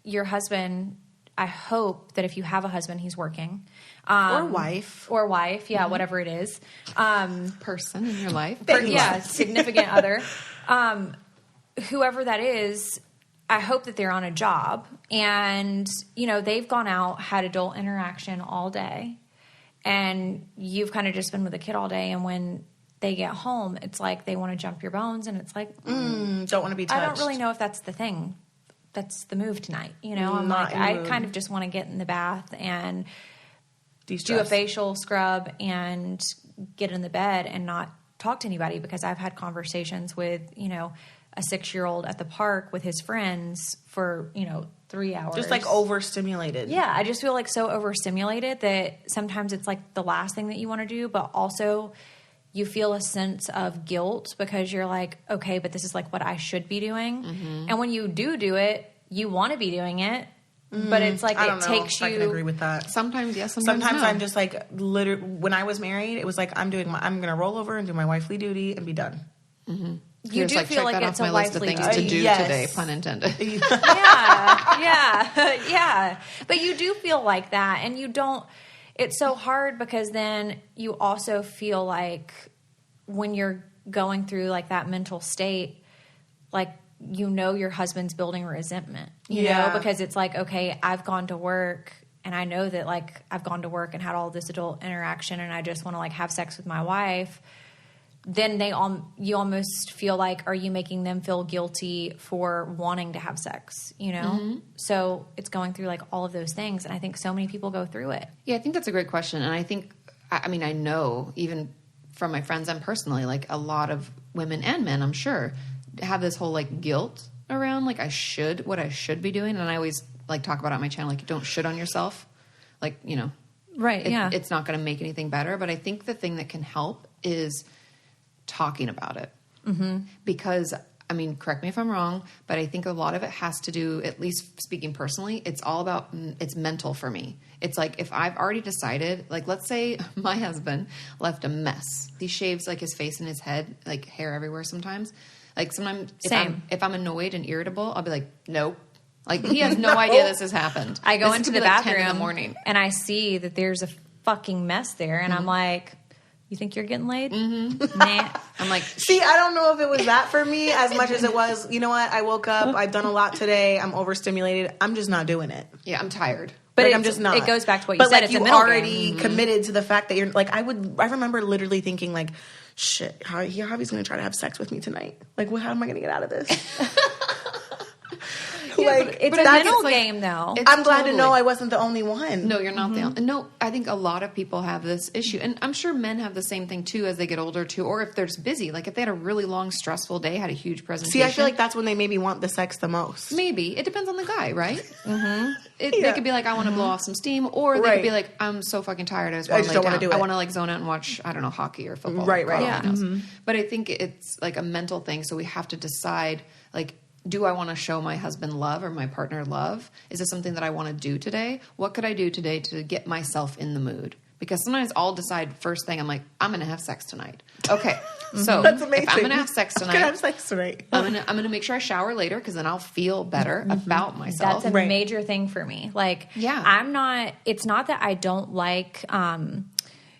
your husband, I hope that if you have a husband, he's working. Or wife. Yeah, whatever it is. Person in your life. Significant other. Whoever that is, I hope that they're on a job and, they've gone out, had adult interaction all day, and you've kind of just been with the kid all day. And when they get home, it's they want to jump your bones, and it's don't want to be touched. I don't really know if that's the thing. That's the move tonight. I'm Not in the I mood. kind of just want to get in the bath and De-stress. do a facial scrub and get in the bed and not talk to anybody, because I've had conversations with, a 6-year-old at the park with his friends for, 3 hours. Just overstimulated. Yeah, I just feel so overstimulated that sometimes it's the last thing that you want to do, but also you feel a sense of guilt because you're okay, but this is what I should be doing. And when you do it, you want to be doing it, but it's I don't it know takes if you. I can agree with that. Sometimes yes, sometimes no. I'm just literally, when I was married, it was I'm going to roll over and do my wifely duty and be done. You do feel check that it's off a my list of wifely things duty. to do Yes. today, pun intended. Yeah. But you do feel like that, and you don't. It's so hard because then you also feel when you're going through that mental state, your husband's building resentment, you know, because it's okay, I've gone to work and I know that I've gone to work and had all this adult interaction and I just want to have sex with my wife. Then you almost feel are you making them feel guilty for wanting to have sex, So it's going through all of those things. And I think so many people go through it. Yeah, I think that's a great question. And I think, I know even from my friends and personally, a lot of women and men, I'm sure, have this whole guilt around what I should be doing. And I always talk about it on my channel, don't shit on yourself. Right. Yeah. It's not going to make anything better. But I think the thing that can help is talking about it. Because correct me if I'm wrong, but I think a lot of it has to do, at least speaking personally, it's all about, it's mental for me. It's if I've already decided, let's say my husband left a mess. He shaves his face and his head, hair everywhere sometimes. Sometimes Same. if I'm annoyed and irritable, I'll be nope, Like, he has no idea this has happened. I go This into could the be like 10 bathroom in the morning. and I see that there's a fucking mess there, and I'm like, you think you're getting laid? Nah. I'm like, See, I don't know if it was that for me as much as it was, you know what? I woke up, I've done a lot today, I'm overstimulated. I'm just not doing it. yeah, I'm tired. But Like, it's- I'm just not. It goes back to what you but said. like It's you a middle already game. committed to the fact that you're like, I remember literally thinking like, shit, Javi's going to try to have sex with me tonight. Like, how am I going to get out of this? Like, It's But a I think mental it's like- game, though. it's I'm glad to totally- know I wasn't the only one. No, you're not the only. No, I think a lot of people have this issue. And I'm sure men have the same thing too as they get older too. Or if they're just busy, like if they had a really long, stressful day, had a huge presentation. See, I feel like that's when they maybe want the sex the most. Maybe. It depends on the guy, right? They could be like, I want to blow off some steam. Or they Right. could be like, I'm so fucking tired. I just I want just to don't lay wanna down. do it. I want to like zone out and watch, I don't know, hockey or football. Right, right. God Yeah. only knows. But I think it's like a mental thing. So we have to decide, like, do I want to show my husband love or my partner love? Is this something that I want to do today? What could I do today to get myself in the mood? Because sometimes I'll decide first thing, I'm like, I'm going to have sex tonight. Okay. So That's amazing. if I'm going to have sex I'm gonna tonight, have sex tonight. I'm gonna make sure I shower later because then I'll feel better about myself. That's a Right. major thing for me. Like, Yeah. it's not that I don't like,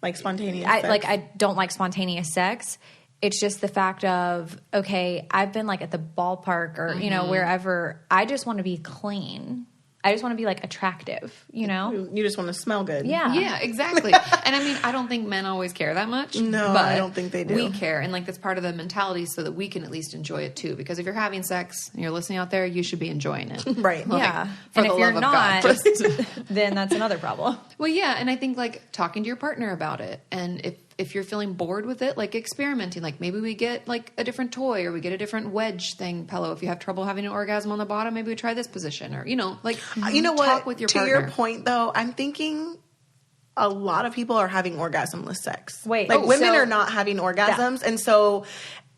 Like spontaneous I sex. don't like spontaneous sex. It's just the fact of, okay, I've been like at the ballpark or, you know, wherever. I just want to be clean. I just want to be like attractive, you know? You just want to smell good. Yeah. Yeah, exactly. And I mean, I don't think men always care that much. No, but I don't think they do. We care. And like, that's part of the mentality so that we can at least enjoy it too. Because if you're having sex and you're listening out there, you should be enjoying it. Right. Like, Yeah. for And the if you're love of God. not, then that's another problem. Well, yeah, and I think like talking to your partner about it, and if you're feeling bored with it, like experimenting, like maybe we get like a different toy or we get a different wedge thing pillow. If you have trouble having an orgasm on the bottom, maybe we try this position, or like You know what? talk with your to partner. your point, though, I'm thinking a lot of people are having orgasmless sex. Wait, like women so- are not having orgasms, and so.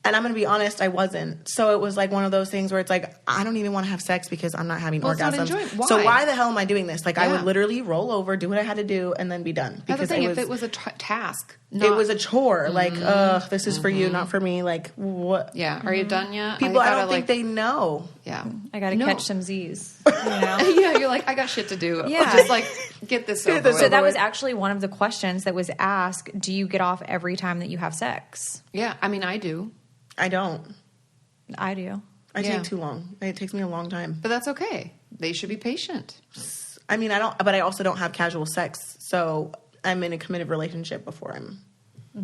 And I'm going to be honest, I wasn't. So it was like one of those things where it's like, I don't even want to have sex because I'm not having Well, it's not orgasms. enjoyable. Why? So why the hell am I doing this? Like, I Yeah. would literally roll over, do what I had to do, and then be done. That's the Because thing. If it was a task, it was a chore. Like, this is for you, not for me. Like, what? yeah. Are you done yet? People, I gotta, don't think they know. Yeah, I got to No. catch some Z's, you know? yeah, you're like, I got shit to do. Yeah. Just like get this over this with. So over that was with. actually one of the questions that was asked. Do you get off every time that you have sex? Yeah, I mean, I do, I don't. I do. I Yeah. take too long. It takes me a long time. but that's okay. They should be patient. I mean, I don't, but I also don't have casual sex. So I'm in a committed relationship before I'm.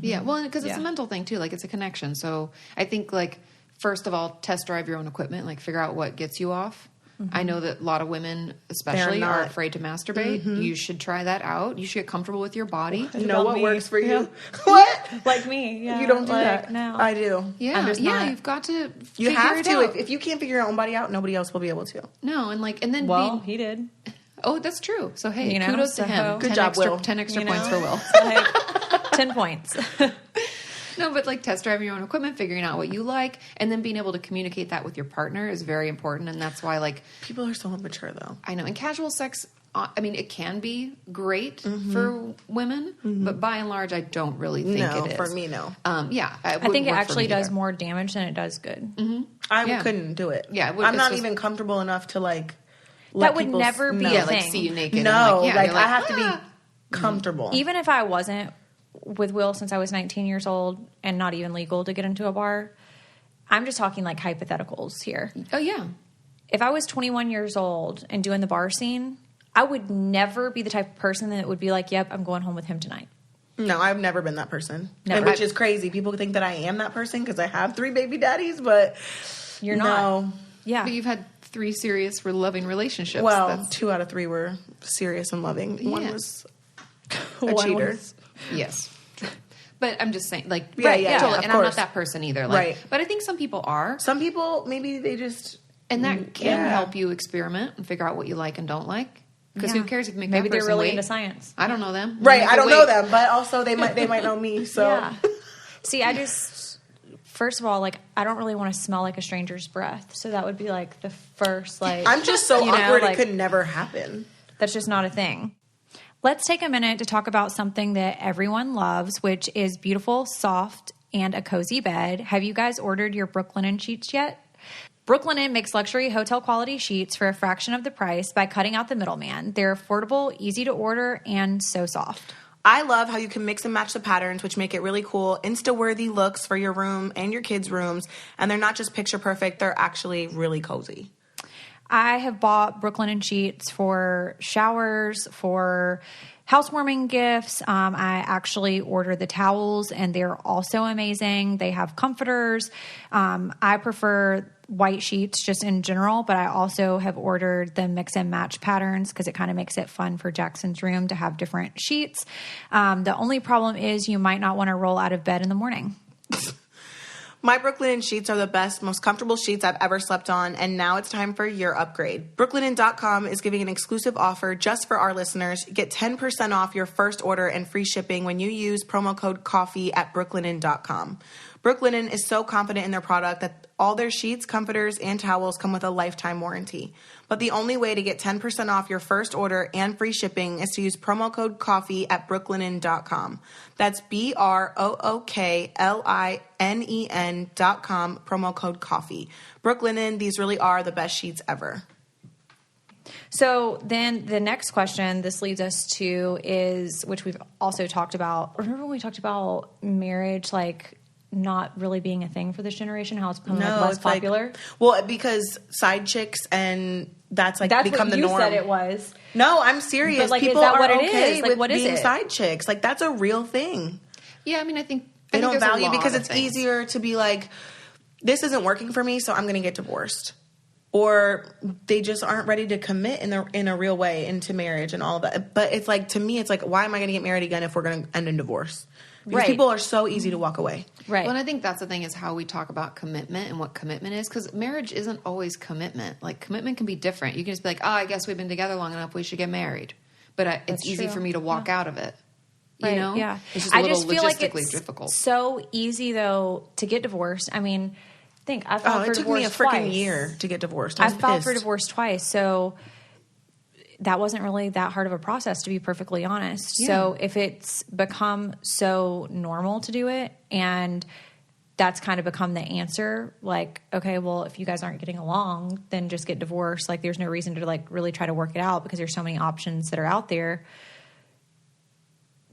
Yeah, well, because it's Yeah. a mental thing too. Like it's a connection. So I think like first of all, test drive your own equipment. Like figure out what gets you off. I know that a lot of women, especially, are not. afraid to masturbate. You should try that out. You should get comfortable with your body. Know what me. works for you. Yeah. What? Like me. Yeah. You don't do like, that. No. I do. Yeah, I'm just yeah. not- You've got to. You figure have it to. out. If you can't figure your own body out, nobody else will be able to. No, and then Well, be, he did. oh, that's true. So hey, You know, kudos so to him. Good 10 job, extra, Will. 10 extra You points know? for Will. Like, 10 points. No, but like test driving your own equipment, figuring out what you like, and then being able to communicate that with your partner is very important. And that's why, like, People are so immature, though. I know in casual sex, I mean, it can be great for women, but by and large, I don't really think No, it is. for me, no. Yeah, I think it actually does more damage than it does good. I Yeah. couldn't do it. Yeah, it would- I'm it's not just- even comfortable enough to like. That would never be know. a Yeah, like thing. see you naked. No, and yeah, like you're I have to be "Ah." comfortable. Even if I wasn't with Will since I was 19 years old and not even legal to get into a bar, I'm just talking like hypotheticals here. Oh yeah, If I was 21 years old and doing the bar scene, I would never be the type of person that would be like, yep, I'm going home with him tonight. No, I've never been that person. Never. And which is crazy. People think that I am that person because I have 3 baby daddies, but You're not. No. Yeah. but you've had 3 serious, loving relationships. Well, That's- 2 out of 3 were serious and loving. One Yeah. was a One cheater. was- yes. But I'm just saying, like, Yeah, right, yeah, totally. yeah, of and I'm not course. that person either. Like, Right. But I think some people are, Some people, maybe they just. and that can Yeah. help you experiment and figure out what you like and don't like. Because Yeah. who cares if you make Maybe that they're person really wait? into science. I don't know them. Right, Make I it don't know wait. them, but also they might know me. So Yeah. See, I just, first of all, like, I don't really want to smell like a stranger's breath. So that would be like the first, like, I'm just so you know, awkward like, it could never happen. that's just not a thing. Let's take a minute to talk about something that everyone loves, which is beautiful, soft, and a cozy bed. Have you guys ordered your Brooklinen sheets yet? Brooklinen makes luxury hotel quality sheets for a fraction of the price by cutting out the middleman. They're affordable, easy to order, and so soft. I love how you can mix and match the patterns, which make it really cool, Insta-worthy looks for your room and your kids' rooms. And they're not just picture perfect, they're actually really cozy. I have bought Brooklinen sheets for showers, for housewarming gifts. I actually ordered the towels, and they're also amazing. They have comforters. I prefer white sheets just in general, but I also have ordered the mix and match patterns because it kind of makes it fun for Jackson's room to have different sheets. The only problem is you might not want to roll out of bed in the morning. My Brooklinen sheets are the best, most comfortable sheets I've ever slept on, and now it's time for your upgrade. Brooklinen.com is giving an exclusive offer just for our listeners. Get 10% off your first order and free shipping when you use promo code COFFEE at Brooklinen.com. Brooklinen is so confident in their product that all their sheets, comforters, and towels come with a lifetime warranty. But the only way to get 10% off your first order and free shipping is to use promo code COFFEE at Brooklinen.com. That's BROOKLINEN.com, promo code COFFEE. Brooklinen, these really are the best sheets ever. So then the next question this leads us to is, which we've also talked about. Remember when we talked about marriage, like not really being a thing for this generation, how it's becoming less popular? Well, because side chicks and that's become the norm. That's what you said it was. No, I'm serious. But, like, people is that are what it okay is? Like, with what is being it? side chicks. Like, that's a real thing. Yeah, I mean, I think They don't there's a value lot because of it's things. easier to be like, this isn't working for me, so I'm going to get divorced. Or they just aren't ready to commit in a real way into marriage and all of that. But it's like, to me, it's like, why am I going to get married again if we're going to end in divorce? Because people are so easy to walk away. Right. Well, and I think that's the thing is how we talk about commitment and what commitment is. Because marriage isn't always commitment. Like, commitment can be different. You can just be like, I guess we've been together long enough, we should get married. But it's easy true. for me to walk out of it. You Right, know? yeah. It's just a I little just feel like logistically it's difficult. so easy, though, to get divorced. I mean, I filed for It took me a divorce freaking twice. year to get divorced. I was filed for pissed. divorce twice, so that wasn't really that hard of a process, to be perfectly honest. Yeah. So if it's become so normal to do it, and that's kind of become the answer, like, okay, well, if you guys aren't getting along, then just get divorced. Like, there's no reason to, like, really try to work it out because there's so many options that are out there.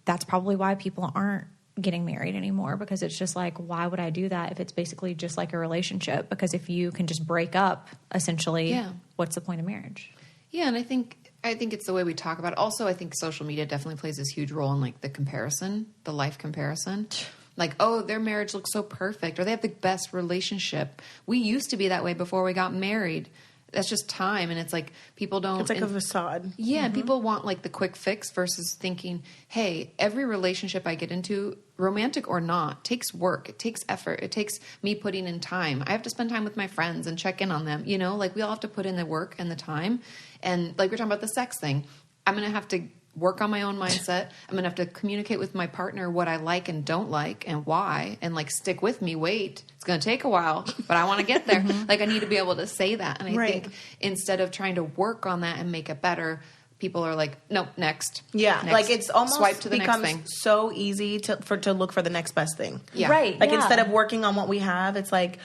That's probably why people aren't getting married anymore, because it's just like, why would I do that if it's basically just like a relationship? Because if you can just break up, essentially, what's the point of marriage? Yeah, and I think it's the way we talk about it. Also, I think social media definitely plays this huge role in, like, the comparison, the life comparison. Like, oh, their marriage looks so perfect, or they have the best relationship. We used to be that way before we got married. That's just time, and it's like people don't... It's like a facade. Yeah, people want, like, the quick fix versus thinking, hey, every relationship I get into, romantic or not, takes work. It takes effort. It takes me putting in time. I have to spend time with my friends and check in on them. You know, like, we all have to put in the work and the time. And like we're talking about the sex thing, I'm going to have to work on my own mindset. I'm going to have to communicate with my partner what I like and don't like and why, and, like, stick with me. Wait, it's going to take a while, but I want to get there. Like, I need to be able to say that. And I think instead of trying to work on that and make it better, people are like, nope, next. Yeah, next. like, it's almost swipe to the becomes next thing. so easy to look for the next best thing. Yeah. Right. Like, instead of working on what we have, it's like,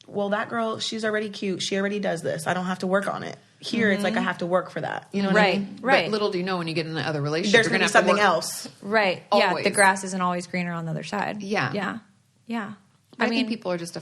well, that girl, she's already cute. She already does this. I don't have to work on it. Here, it's like I have to work for that. You know what I mean? Right. But little do you know, when you get in another relationship, There's you're going to gonna be have to something work. else. Right. Yeah, Always. the grass isn't always greener on the other side. Yeah. Yeah. I think people are just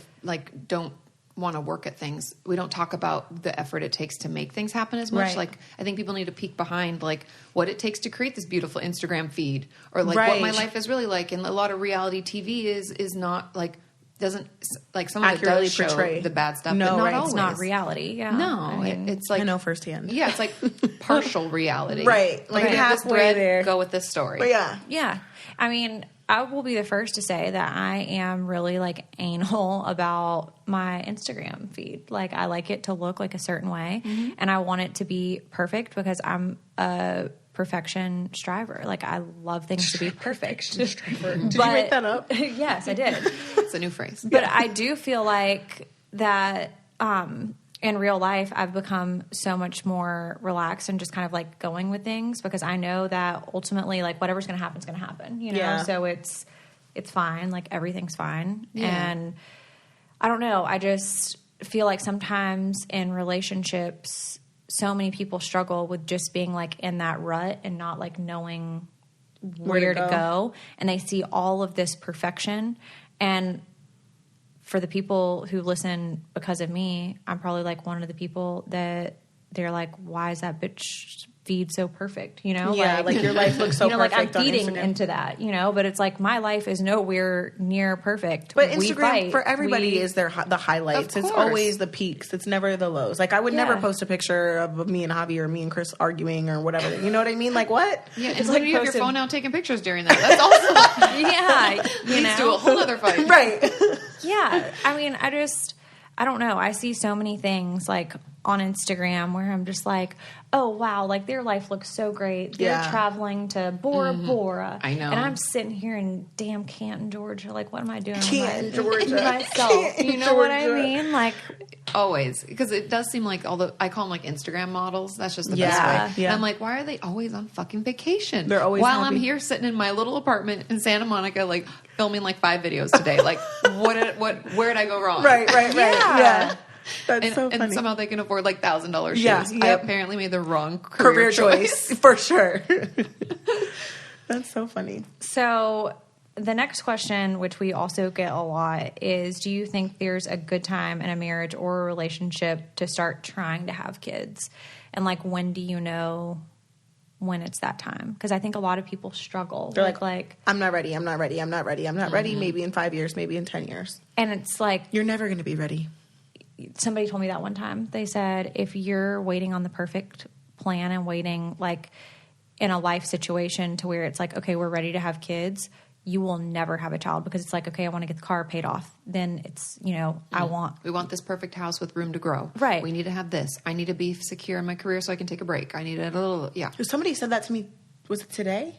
don't want to work at things. We don't talk about the effort it takes to make things happen as much. Right. Like, I think people need to peek behind, like, what it takes to create this beautiful Instagram feed, or like what my life is really like. And a lot of reality TV is not like, doesn't, like, some of it Accurately does show portray. the bad stuff, No, but not right. always. It's not reality. Yeah. No, I mean, it's like, I know firsthand. yeah, it's like partial reality. Right. Like, Right. here's this Halfway thread, there. go with this story. But yeah. Yeah. I mean, I will be the first to say that I am really, like, anal about my Instagram feed. Like, I like it to look like a certain way, and I want it to be perfect because I'm a perfection striver. Like, I love things to be perfect. Did you make that up? Yes, I did. It's a new phrase. But I do feel like that in real life, I've become so much more relaxed and just kind of, like, going with things, because I know that ultimately, like, whatever's going to happen is going to happen, you know? Yeah. So it's fine. Like, everything's fine. Yeah. And I don't know. I just feel like sometimes in relationships, so many people struggle with just being like in that rut and not like knowing where to go. And they see all of this perfection. And for the people who listen because of me, I'm probably like one of the people that they're like, why is that bitch feed so perfect? You know? Yeah, like your life looks so perfect. Like I'm feeding on Instagram. into that, you know, but it's like my life is nowhere near perfect. But Instagram for everybody is the highlights. It's always the peaks. It's never the lows. Like I would never post a picture of me and Javi or me and Chris arguing or whatever. You know what I mean? Like what? Yeah, it's like you have your phone out taking pictures during that. That's also leads to a whole other fight. Right. Yeah. I mean, I don't know. I see so many things like on Instagram where I'm just like, oh, wow, like their life looks so great. They're traveling to Bora Bora. I know. And I'm sitting here in damn Canton, Georgia. Like, what am I doing Georgia. myself? You know what I mean? Like, always. Because it does seem like I call them like Instagram models. That's just the best way. Yeah. And I'm like, why are they always on fucking vacation? They're always While happy. I'm here sitting in my little apartment in Santa Monica, like filming like 5 videos today. Like, where did I go wrong? Right. Yeah. That's so funny. And somehow they can afford like $1,000 shoes. Yeah, I apparently made the wrong career choice for sure. That's so funny. So the next question, which we also get a lot, is do you think there's a good time in a marriage or a relationship to start trying to have kids? And like, when do you know when it's that time? Because I think a lot of people struggle. They're like, I'm not ready. Maybe in 5 years, maybe in 10 years. And it's like, you're never going to be ready. Somebody told me that one time. They said, if you're waiting on the perfect plan and waiting like in a life situation to where it's like, okay, we're ready to have kids, you will never have a child, because it's like, okay, I want to get the car paid off. Then it's, we want this perfect house with room to grow. Right. We need to have this. I need to be secure in my career so I can take a break. I need a little, Somebody said that to me. Was it today?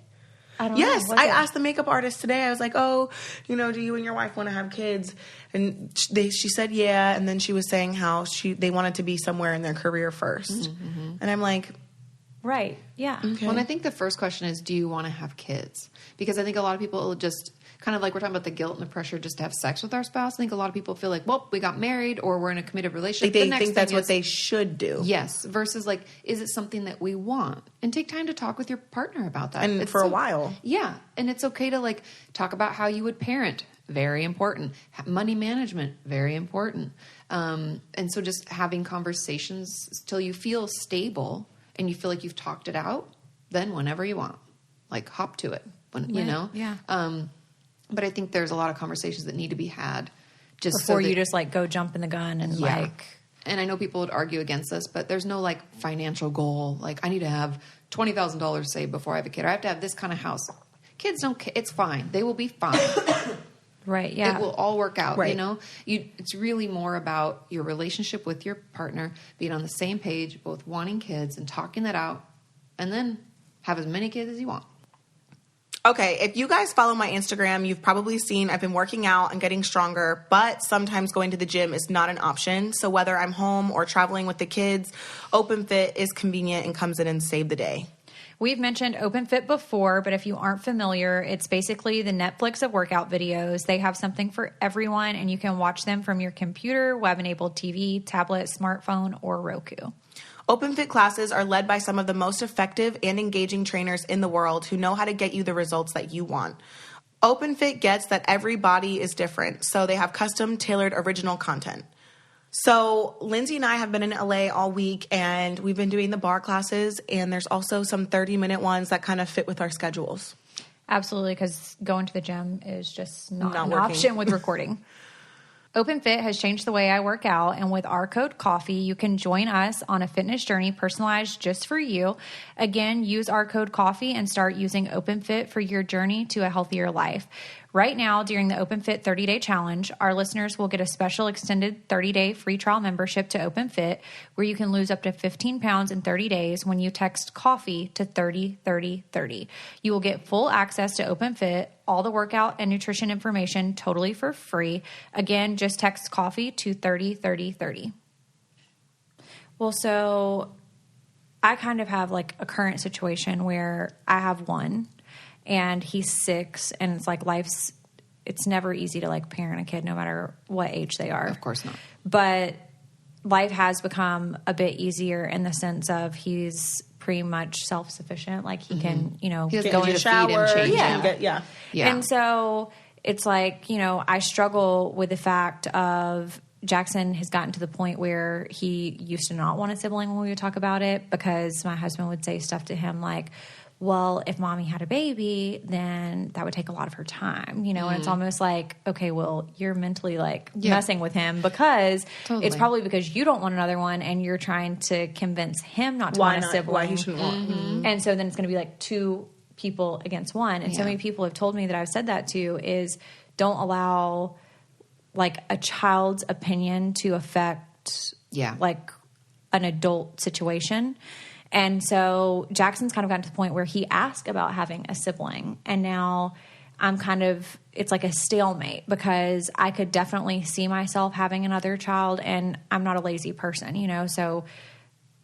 I don't yes, know. I asked the makeup artist today. I was like, "Oh, do you and your wife want to have kids?" And she said, "Yeah." And then she was saying how they wanted to be somewhere in their career first. Mm-hmm. And I'm like, right, yeah. Okay. Well, and I think the first question is, do you want to have kids? Because I think a lot of people just kind of like we're talking about the guilt and the pressure just to have sex with our spouse. I think a lot of people feel like, well, we got married or we're in a committed relationship. They think that's what they should do. Yes. Versus like, is it something that we want? And take time to talk with your partner about that. And for a while. Yeah. And it's okay to like talk about how you would parent. Very important. Money management. Very important. And so just having conversations till you feel stable and you feel like you've talked it out, then whenever you want, like hop to it. Yeah. But I think there's a lot of conversations that need to be had just before you just like go jump in the gun and like. And I know people would argue against this, but there's no like financial goal. Like I need to have $20,000 saved before I have a kid. Or I have to have this kind of house. Kids don't. It's fine. They will be fine. Right. Yeah. It will all work out. Right. It's really more about your relationship with your partner, being on the same page, both wanting kids and talking that out, and then have as many kids as you want. Okay, if you guys follow my Instagram, you've probably seen I've been working out and getting stronger, but sometimes going to the gym is not an option. So whether I'm home or traveling with the kids, Openfit is convenient and comes in and save the day. We've mentioned Openfit before, but if you aren't familiar, it's basically the Netflix of workout videos. They have something for everyone, and you can watch them from your computer, web-enabled TV, tablet, smartphone, or Roku. Openfit classes are led by some of the most effective and engaging trainers in the world who know how to get you the results that you want. Openfit gets that every body is different, so they have custom tailored original content. So Lindsay and I have been in LA all week, and we've been doing the bar classes, and there's also some 30-minute ones that kind of fit with our schedules. Absolutely, because going to the gym is just not an working. option with recording. Openfit has changed the way I work out, and with our code COFFEE, you can join us on a fitness journey personalized just for you. Again, use our code COFFEE and start using Openfit for your journey to a healthier life. Right now, during the Openfit 30-Day Challenge, our listeners will get a special extended 30-day free trial membership to Openfit, where you can lose up to 15 pounds in 30 days when you text COFFEE to 303030. You will get full access to Openfit, all the workout and nutrition information totally for free. Again, just text COFFEE to 303030. Well, so I kind of have like a current situation where I have one, and he's 6, and it's like life's it's never easy to like parent a kid no matter what age they are. Of course not. But life has become a bit easier in the sense of he's pretty much self-sufficient. Like he can, you know, He doesn't Go need in you the to feed him, shower. change Yeah. him. Yeah. And so it's like, you know, I struggle with the fact of Jackson has gotten to the point where he used to not want a sibling when we would talk about it, because my husband would say stuff to him like, well, if mommy had a baby, then that would take a lot of her time, you know? And it's almost like, okay, well, you're mentally like messing with him, because it's probably because you don't want another one and you're trying to convince him not to want a sibling. Why he shouldn't want. And so then it's going to be like two people against one. And so many people have told me that I've said that to is don't allow like a child's opinion to affect like an adult situation. And so Jackson's kind of gotten to the point where he asked about having a sibling. And now I'm kind of, it's like a stalemate, because I could definitely see myself having another child, and I'm not a lazy person, you know, so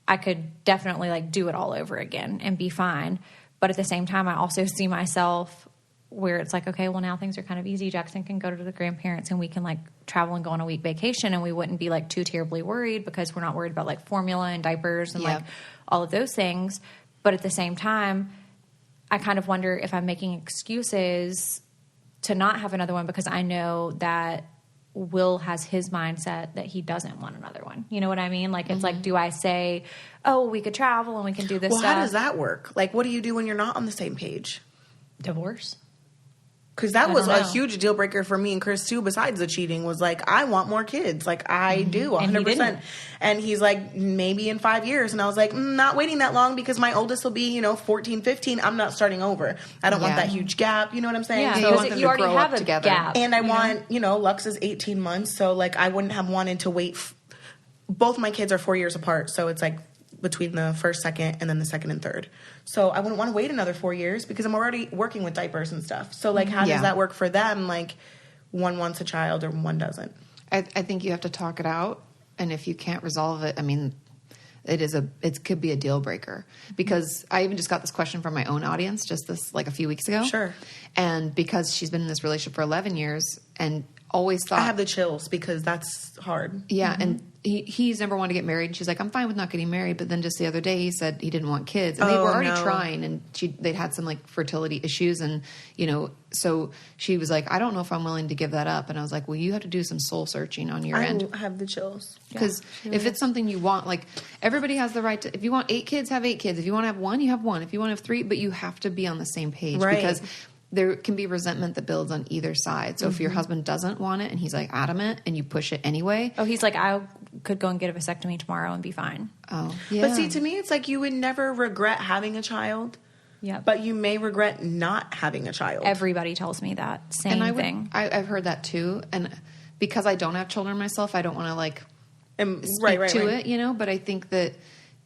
I could definitely like do it all over again and be fine. But at the same time, I also see myself where it's like, okay, well, now things are kind of easy. Jackson can go to the grandparents and we can like travel and go on a week vacation, and we wouldn't be like too terribly worried because we're not worried about like formula and diapers and like all of those things. But at the same time, I kind of wonder if I'm making excuses to not have another one, because I know that Will has his mindset that he doesn't want another one. You know what I mean? Like, it's like, do I say, oh, we could travel and we can do this stuff? How does that work? Like, what do you do when you're not on the same page? Divorce. Because that was don't a know. huge deal breaker for me and Chris too, besides the cheating, was like, I want more kids. Like, I do, 100%. And he didn't. And he's like, maybe in 5 years. And I was like, not waiting that long, because my oldest will be, 14, 15. I'm not starting over. I don't want that huge gap. You know what I'm saying? Yeah, So I want them you to already grow have up a together. gap. And I want, Lux is 18 months. So, like, I wouldn't have wanted to wait. Both my kids are 4 years apart. So it's like between the first, second, and then the second and third. So I wouldn't want to wait another 4 years, because I'm already working with diapers and stuff. So, like, how does that work for them? Like, one wants a child or one doesn't. I think you have to talk it out. And if you can't resolve it, I mean, it could be a deal breaker, because I even just got this question from my own audience just like a few weeks ago. Sure. And because she's been in this relationship for 11 years and always thought, I have the chills, because that's hard. yeah. And he's never wanted to get married. And she's like, I'm fine with not getting married. But then just the other day he said he didn't want kids, and they were already trying, and they'd had some like fertility issues. And, so she was like, I don't know if I'm willing to give that up. And I was like, well, you have to do some soul searching on your end. I have the chills. Because if it's something you want, like, everybody has the right to, if you want 8 kids, have 8 kids. If you want to have 1, you have 1. If you want to have 3, but you have to be on the same page. Right. Because there can be resentment that builds on either side. So if your husband doesn't want it and he's like adamant and you push it anyway. Oh, he's like, I could go and get a vasectomy tomorrow and be fine. Oh, yeah. But see, to me, it's like you would never regret having a child. Yeah. But you may regret not having a child. Everybody tells me that same thing. I've heard that too. And because I don't have children myself, I don't want to like Right. to it, but I think that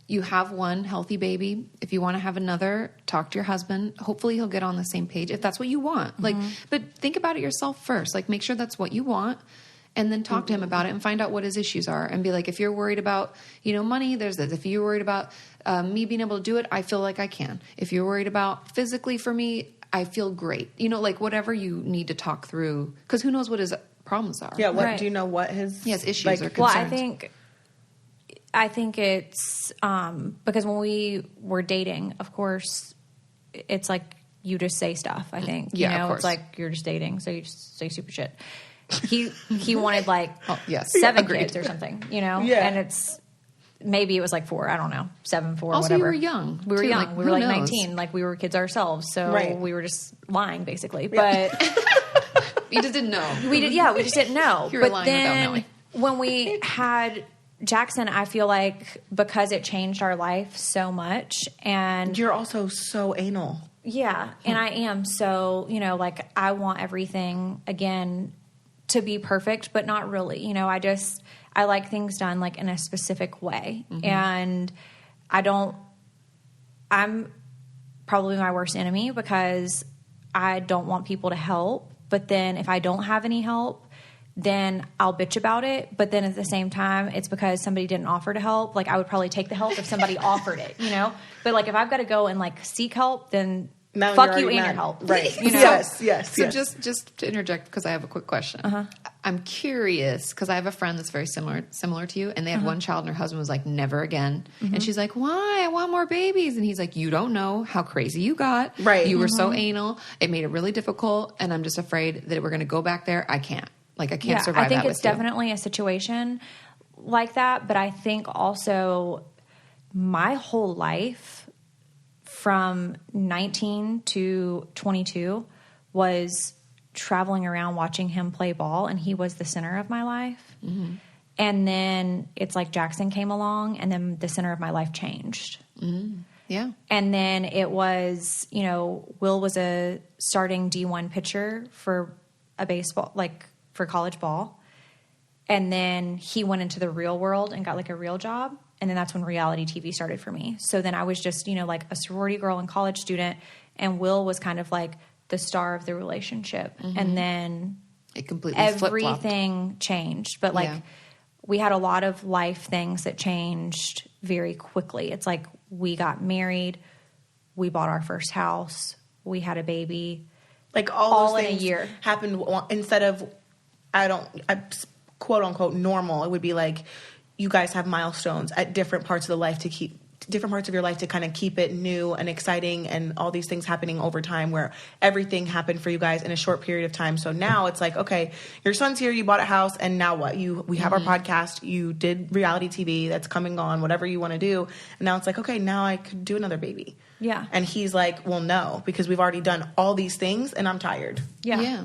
you have one healthy baby. If you want to have another, talk to your husband. Hopefully he'll get on the same page if that's what you want. Like, but think about it yourself first. Like, make sure that's what you want, and then talk to him about it and find out what his issues are, and be like, if you're worried about, money, there's this. If you're worried about me being able to do it, I feel like I can. If you're worried about physically for me, I feel great. Like whatever you need to talk through, because who knows what his problems are. Yeah. Right. Do you know what his issues like, or concerns? Well, I think it's because when we were dating, of course, it's like you just say stuff. I think of course. it's like you're just dating, so you just say stupid shit. He wanted like 7 kids or something, Yeah. and it's maybe it was like 4. I don't know, 7, 4, Also, whatever. you were young. We were too. young. Like, we who were like knows? 19. Like we were kids ourselves, so Right. we were just lying basically. But You just didn't know. we just didn't know. You were but lying without then knowing. when we had Jackson, I feel like because it changed our life so much, and You're also so anal. yeah, and I am so, like I want everything again to be perfect, but not really. I like things done like in a specific way, and I'm probably my worst enemy because I don't want people to help. But then if I don't have any help, then I'll bitch about it. But then at the same time, it's because somebody didn't offer to help. Like I would probably take the help if somebody offered it, But like if I've got to go and like seek help, then Now fuck you and your help. Right. You know? Yes. So just to interject, because I have a quick question. I'm curious, because I have a friend that's very similar to you, and they had one child, and her husband was like, never again. And she's like, why? I want more babies. And he's like, you don't know how crazy you got. Right. You were so anal. It made it really difficult, and I'm just afraid that we're going to go back there. I can't. Like, I can't survive that with you. I think it's definitely a situation like that, but I think also my whole life from 19 to 22 was traveling around watching him play ball, and he was the center of my life. And then it's like Jackson came along, and then the center of my life changed. Yeah. And then it was, you know, Will was a starting D1 pitcher for a baseball, like for college ball. And then he went into the real world and got like a real job. And then that's when reality TV started for me. So then I was just, you know, like a sorority girl and college student, and Will was kind of like the star of the relationship. And then it completely everything changed. But like we had a lot of life things that changed very quickly. It's like we got married, we bought our first house, we had a baby. Like all those in things a year happened instead of quote unquote normal. It would be like you guys have milestones at different parts of the life different parts of your life to kind of keep it new and exciting, and all these things happening over time where everything happened for you guys in a short period of time. So now it's like, okay, your son's here, you bought a house, and now what? We have our podcast, you did reality TV that's coming on, whatever you want to do. And now it's like, okay, now I could do another baby. Yeah. And he's like, well, no, because we've already done all these things and I'm tired. Yeah,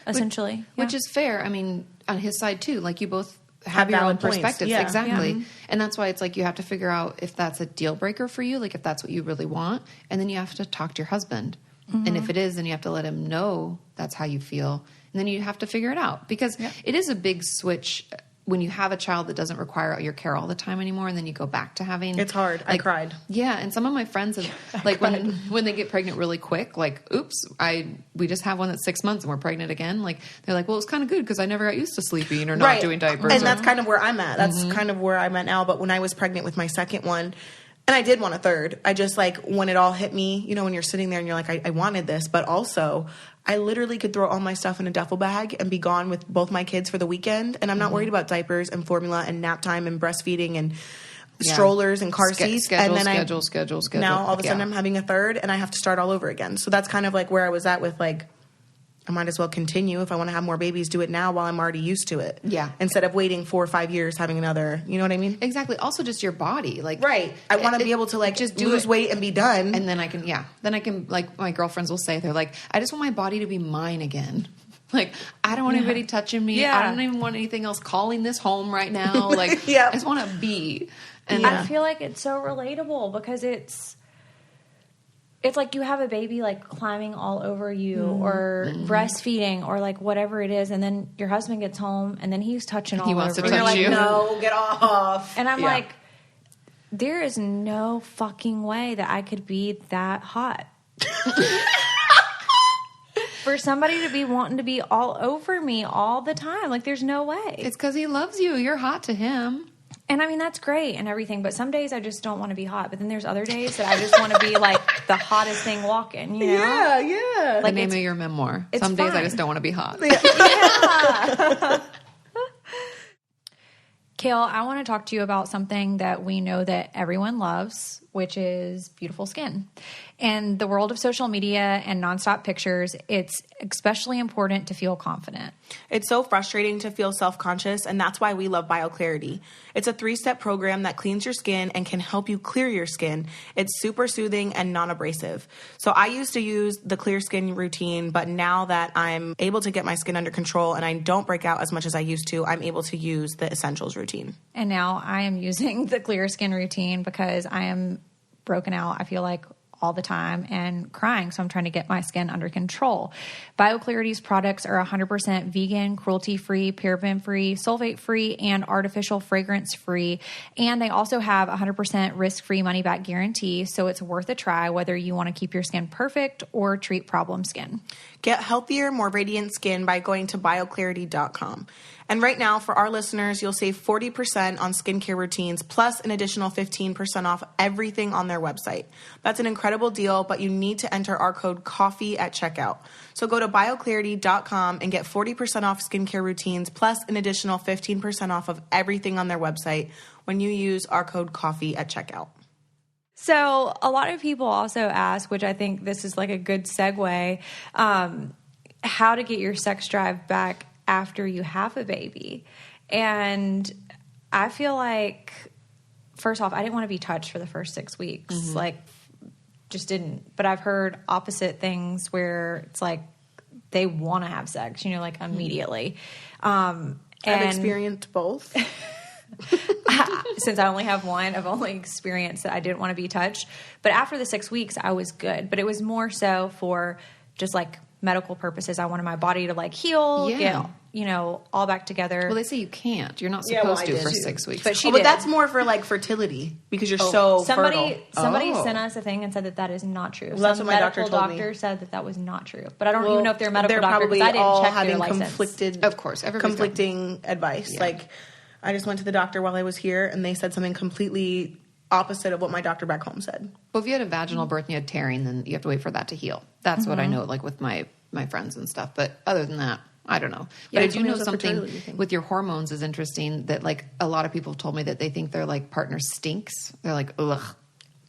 essentially. Which is fair. I mean, on his side too, like you both have your own valid points. perspectives. Yeah. Exactly. And that's why it's like you have to figure out if that's a deal breaker for you, like if that's what you really want. And then you have to talk to your husband. And if it is, then you have to let him know that's how you feel. And then you have to figure it out, because it is a big switch when you have a child that doesn't require your care all the time anymore, and then you go back to having... It's hard. Like, I cried. Yeah, and some of my friends have, like, when they get pregnant really quick, like, oops, we just have one that's 6 months and we're pregnant again. Like, they're like, well, it's kind of good because I never got used to sleeping or not doing diapers. And that's kind of where I'm at. That's kind of where I'm at now. But when I was pregnant with my second one, and I did want a third, I just, like, when it all hit me, you know, when you're sitting there and you're like, I wanted this, but also... I literally could throw all my stuff in a duffel bag and be gone with both my kids for the weekend. And I'm not worried about diapers and formula and nap time and breastfeeding and strollers and car seats. Schedule. Now all of a sudden I'm having a third and I have to start all over again. So that's kind of like where I was at with like, I might as well continue. If I want to have more babies, do it now while I'm already used to it. Yeah. Instead of waiting 4 or 5 years having another, you know what I mean? Exactly. Also just your body. Like, right. I want to be able to like just lose weight and be done. And then I can, like my girlfriends will say, they're like, I just want my body to be mine again. Like, I don't want anybody touching me. I don't even want anything else calling this home right now. Like, I just want to be. And I feel like it's so relatable because it's like you have a baby like climbing all over you or breastfeeding or like whatever it is, and then your husband gets home and then he's touching all over you. He wants to and you're touch like, you. no, get off. And I'm like, there is no fucking way that I could be that hot. For somebody to be wanting to be all over me all the time. Like, there's no way. It's because he loves you. You're hot to him. And I mean, that's great and everything, but some days I just don't want to be hot. But then there's other days that I just want to be like the hottest thing walking, you know? Yeah. Like the name of your memoir. Some days I just don't want to be hot. Yeah. Kale, I want to talk to you about something that we know that everyone loves, which is beautiful skin. In the world of social media and nonstop pictures, it's especially important to feel confident. It's so frustrating to feel self-conscious, and that's why we love Bioclarity. It's a 3-step program that cleans your skin and can help you clear your skin. It's super soothing and non-abrasive. So I used to use the clear skin routine, but now that I'm able to get my skin under control and I don't break out as much as I used to, I'm able to use the essentials routine. And now I am using the clear skin routine because I am broken out, I feel like, all the time and crying. So I'm trying to get my skin under control. Bioclarity's products are 100% vegan, cruelty-free, paraben-free, sulfate-free, and artificial fragrance-free. And they also have 100% risk-free money-back guarantee. So it's worth a try whether you want to keep your skin perfect or treat problem skin. Get healthier, more radiant skin by going to bioclarity.com. And right now, for our listeners, you'll save 40% on skincare routines, plus an additional 15% off everything on their website. That's an incredible incredible deal, but you need to enter our code COFFEE at checkout. So go to bioclarity.com and get 40% off skincare routines plus an additional 15% off of everything on their website when you use our code COFFEE at checkout. So a lot of people also ask, which I think this is like a good segue, how to get your sex drive back after you have a baby. And I feel like, first off, I didn't want to be touched for the first 6 weeks. Like, just didn't. But I've heard opposite things where it's like they want to have sex, you know, like immediately. I've experienced both. Since I only have one, I've only experienced that I didn't want to be touched. But after the 6 weeks, I was good. But it was more so for just like medical purposes. I wanted my body to like heal, get, you know, all back together. Well, they say you can't. You're not supposed to for 6 weeks. But but that's more for like fertility because you're so fertile. Somebody sent us a thing and said that is not true. Well, that's what my doctor told me. Doctor said that was not true. But I don't even know if they're a medical doctor because I didn't all check having their license. conflicted, of course, conflicting advice. Like, I just went to the doctor while I was here, and they said something completely opposite of what my doctor back home said. Well, if you had a vaginal birth and you had tearing, then you have to wait for that to heal. That's what I know, like with my friends and stuff. But other than that, I don't know. But I do know something with your hormones is interesting that like a lot of people told me that they think their like partner stinks. They're like, ugh.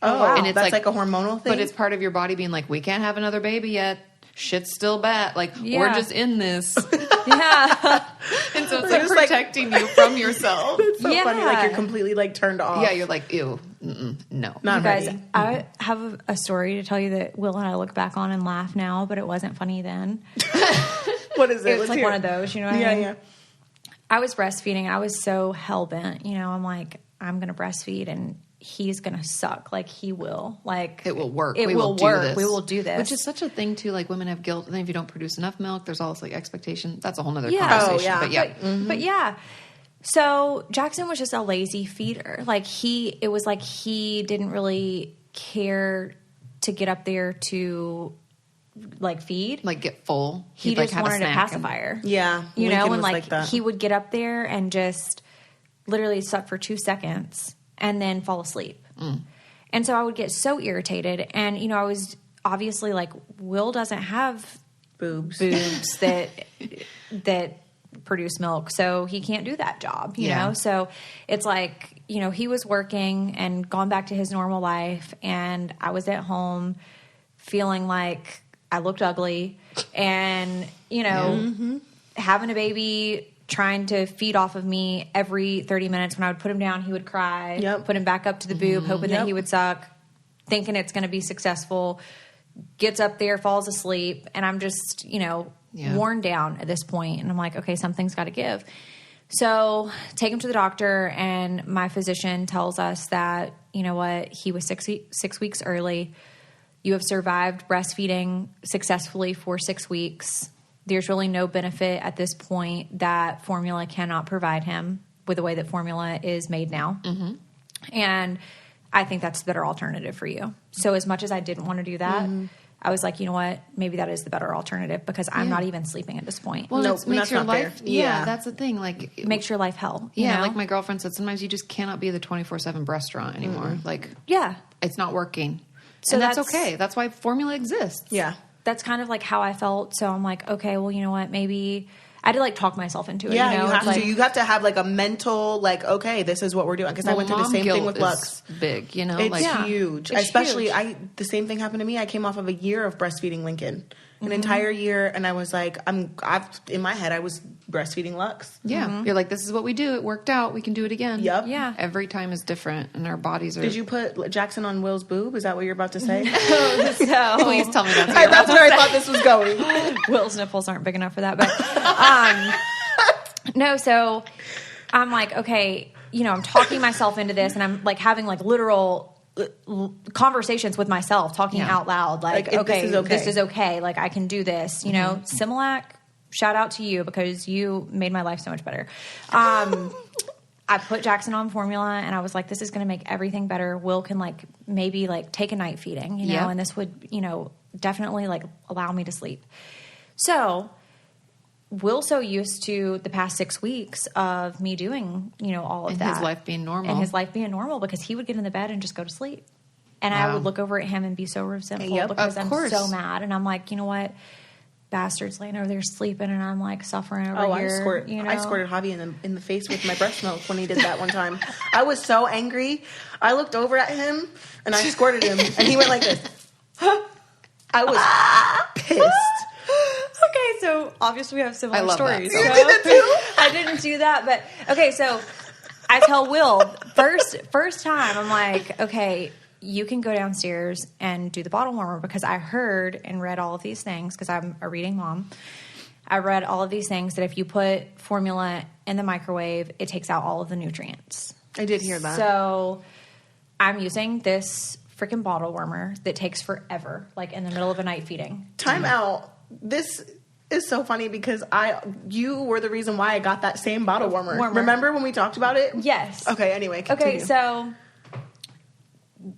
Oh, wow. And it's that's like a hormonal thing? But it's part of your body being like, we can't have another baby yet. Shit's still bad. Like, we're just in this. And so it's like protecting you from yourself. It's so funny. Like, you're completely like turned off. Yeah, you're like, ew, no. Not you guys, ready. I have a story to tell you that Will and I look back on and laugh now, but it wasn't funny then. What is it? It's like one of those, you know what I mean? Yeah. I was breastfeeding and I was so hell-bent. You know, I'm like, I'm going to breastfeed and he's going to suck. Like, he will. Like, it will work. It will work. We will do this. Which is such a thing, too. Like, women have guilt. And then if you don't produce enough milk, there's all this, like, expectation. That's a whole nother conversation. Oh, yeah. But, yeah. But, yeah. So, Jackson was just a lazy feeder. Like, it was like he didn't really care to get up there to, like, feed. Like, get full. He just wanted a pacifier. Yeah. You Lincoln know, and, was like he would get up there and just literally suck for 2 seconds and then fall asleep. And so I would get so irritated. And, you know, I was obviously like, Will doesn't have boobs that produce milk, so he can't do that job, you know? So it's like, you know, he was working and gone back to his normal life, and I was at home feeling like I looked ugly and, you know, having a baby, trying to feed off of me every 30 minutes. When I would put him down, he would cry, put him back up to the boob, hoping that he would suck, thinking it's going to be successful, gets up there, falls asleep. And I'm just, you know, worn down at this point. And I'm like, okay, something's got to give. So take him to the doctor, and my physician tells us that, you know what, he was 6 weeks early. You have survived breastfeeding successfully for 6 weeks. There's really no benefit at this point that formula cannot provide him with the way that formula is made now. And I think that's the better alternative for you. So as much as I didn't want to do that, I was like, you know what? Maybe that is the better alternative because I'm not even sleeping at this point. Well, nope, it makes your life. Fair. Yeah, that's the thing. Like, it makes your life hell. Yeah, you know? like my girlfriend said, sometimes you just cannot be the 24/7 breastraw anymore. Like, it's not working. So that's okay. That's why formula exists. Yeah. That's kind of like how I felt. So I'm like, okay, well, you know what? Maybe I had to like talk myself into it. Yeah, you know? you have to. You have to have like a mental, like, okay, this is what we're doing. Because I went through the same thing with Lux. Big, you know, it's like huge. It's Especially, huge. the same thing happened to me. I came off of a year of breastfeeding Lincoln, an entire year, and I was like, in my head, I was breastfeeding Lux. Yeah, you're like, this is what we do. It worked out. We can do it again. Yep. Yeah. Every time is different, and our bodies are. Did you put Jackson on Will's boob? Is that what you're about to say? Please tell me that. That's where I thought this was going. Will's nipples aren't big enough for that, but no. So I'm like, okay, you know, I'm talking myself into this, and I'm like having like literal conversations with myself, talking out loud, like okay, this is okay, like I can do this, you know. Similac, shout out to you because you made my life so much better. I put Jackson on formula, and I was like, this is going to make everything better. Will can like maybe like take a night feeding, you know, and this would, you know, definitely like allow me to sleep. So Will's so used to the past 6 weeks of me doing, you know, all of that. His life being normal. And his life being normal because he would get in the bed and just go to sleep. And I would look over at him and be so resentful because I'm so mad. And I'm like, you know what? Bastard's laying over there sleeping, and I'm like suffering over here. I squirted Javi in the face with my breast milk when he did that one time. I was so angry. I looked over at him and I squirted him, and he went like this. I was pissed. Okay, so obviously we have similar stories. You did that too? I didn't do that, but okay, so I tell Will first time I'm like, okay, you can go downstairs and do the bottle warmer, because I heard and read all of these things, because I'm a reading mom. I read all of these things that if you put formula in the microwave, it takes out all of the nutrients. I did hear that. So I'm using this freaking bottle warmer that takes forever, like in the middle of a night feeding. Time out. This is so funny because you were the reason why I got that same bottle warmer. Remember when we talked about it? Yes. Okay, anyway, continue. Okay, so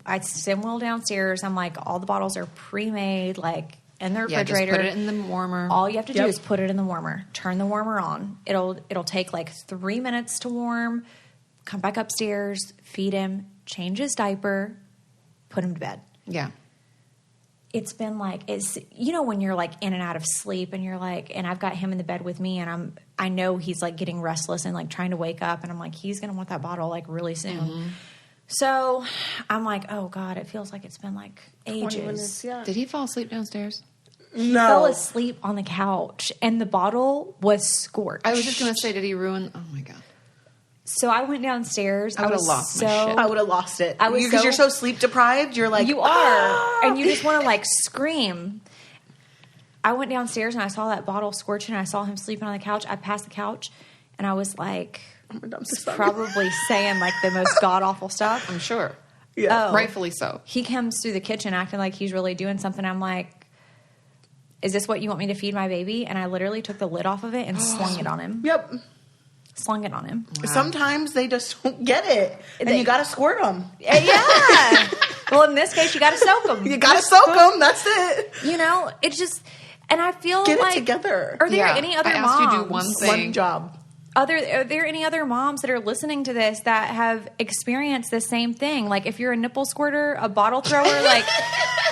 I send Will downstairs. I'm like, all the bottles are pre-made, like in the refrigerator. Just put it in the warmer. All you have to do is put it in the warmer. Turn the warmer on. It'll take like 3 minutes to warm. Come back upstairs, feed him, change his diaper, put him to bed. Yeah. It's been like, when you're like in and out of sleep, and you're like, and I've got him in the bed with me, and I know he's like getting restless and like trying to wake up, and I'm like, he's gonna want that bottle like really soon. Mm-hmm. So I'm like, oh God, it feels like it's been like ages. Minutes, yeah. Did he fall asleep downstairs? He fell asleep on the couch, and the bottle was scorched. I was just gonna say, did he ruin? Oh my God. So I went downstairs. I would have lost my shit. I would have lost it. Because you're so sleep deprived. You're like, you are, and you just want to like scream. I went downstairs and I saw that bottle scorching, and I saw him sleeping on the couch. I passed the couch, and I was like, probably saying like the most god awful stuff. I'm sure. Yeah, rightfully so. He comes through the kitchen acting like he's really doing something. I'm like, is this what you want me to feed my baby? And I literally took the lid off of it and slung it on him. Yep. Slung it on him. Wow. Sometimes they just don't get it, and you got to squirt them. Yeah. Well, in this case, you got to soak them. You got to soak them. That's it. It's just, and I feel get like, it together. Are there any other moms? I asked you to do one thing. One job. Are there any other moms that are listening to this that have experienced the same thing? Like, if you're a nipple squirter, a bottle thrower, like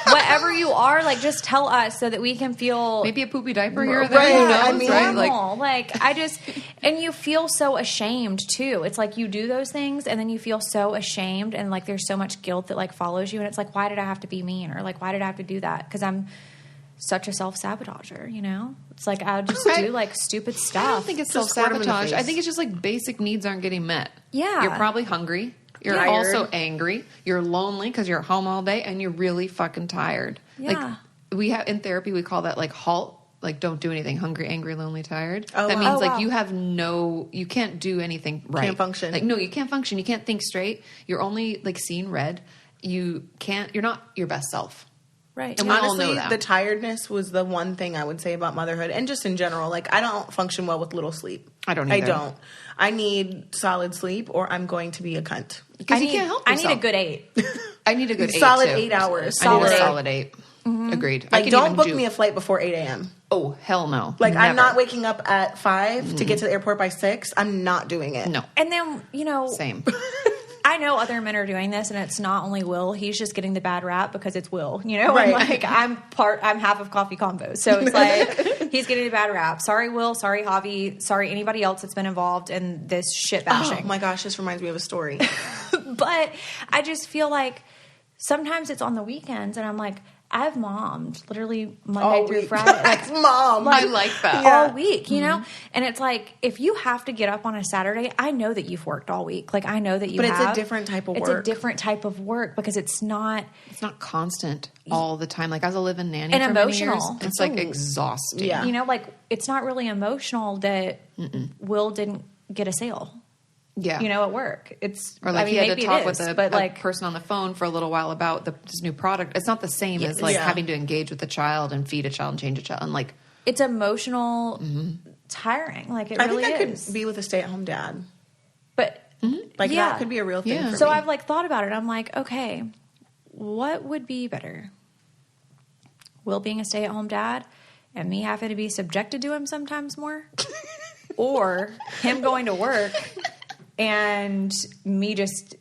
whatever you are, like just tell us so that we can feel maybe a poopy diaper here or there. Right. Who knows, I mean, right? Like I just, and you feel so ashamed too. It's like you do those things and then you feel so ashamed, and like there's so much guilt that like follows you, and it's like, why did I have to be mean, or like why did I have to do that? Because I'm such a self-sabotager, It's like I just do like stupid stuff. I don't think it's self-sabotage. I think it's just like basic needs aren't getting met. Yeah. You're probably hungry. You're also angry. You're lonely because you're at home all day, and you're really fucking tired. Yeah. Like we have in therapy, we call that like HALT. Like, don't do anything. Hungry, angry, lonely, tired. Oh, that wow. means wow. you have you can't do anything right. Can't function. Like, no, you can't function. You can't think straight. You're only like seeing red. You're not your best self. Right. And we all Honestly, know that. the tiredness was the one thing I would say about motherhood, and just in general. Like, I don't function well with little sleep. I don't either. I don't. I need solid sleep, or I'm going to be a cunt. Because you can't help yourself. I need a good 8. I need a good 8 solid too. 8 hours. I need a Solid solid 8. Mm-hmm. Agreed. Like, don't book me a flight before 8 a.m. Oh, hell no. Like, Never. I'm not waking up at 5 to get to the airport by 6. I'm not doing it. No. And then, Same. I know other men are doing this, and it's not only Will. He's just getting the bad rap because it's Will. Right. I'm like, I'm half of Coffee Combos. So it's like, he's getting a bad rap. Sorry, Will. Sorry, Javi. Sorry, anybody else that's been involved in this shit bashing. Oh my gosh, this reminds me of a story. But I just feel like sometimes it's on the weekends, and I'm like, I've mommed literally Monday through Friday. Like, Mom. I like that. All week, And it's like, if you have to get up on a Saturday, I know that you've worked all week. Like, I know that you have. But it's a different type of work. It's a different type of work because it's not constant all the time. Like, I was a live-in nanny and for emotional. many years. It's like exhausting. Yeah. Like, it's not really emotional that Will didn't get a sale. Yeah. At work. It's, Or like, he had to talk with a person on the phone for a a while about this new product. It's not the same as like having to engage with a child and feed a child and change a child. And like, it's emotional, tiring. Like, it really I think I is. could be with a stay-at-home dad. But that could be a real thing for me. So I've like thought about it. I'm like, okay, what would be better? Will being a stay-at-home dad and me having to be subjected to him sometimes more? Or him going to work and me just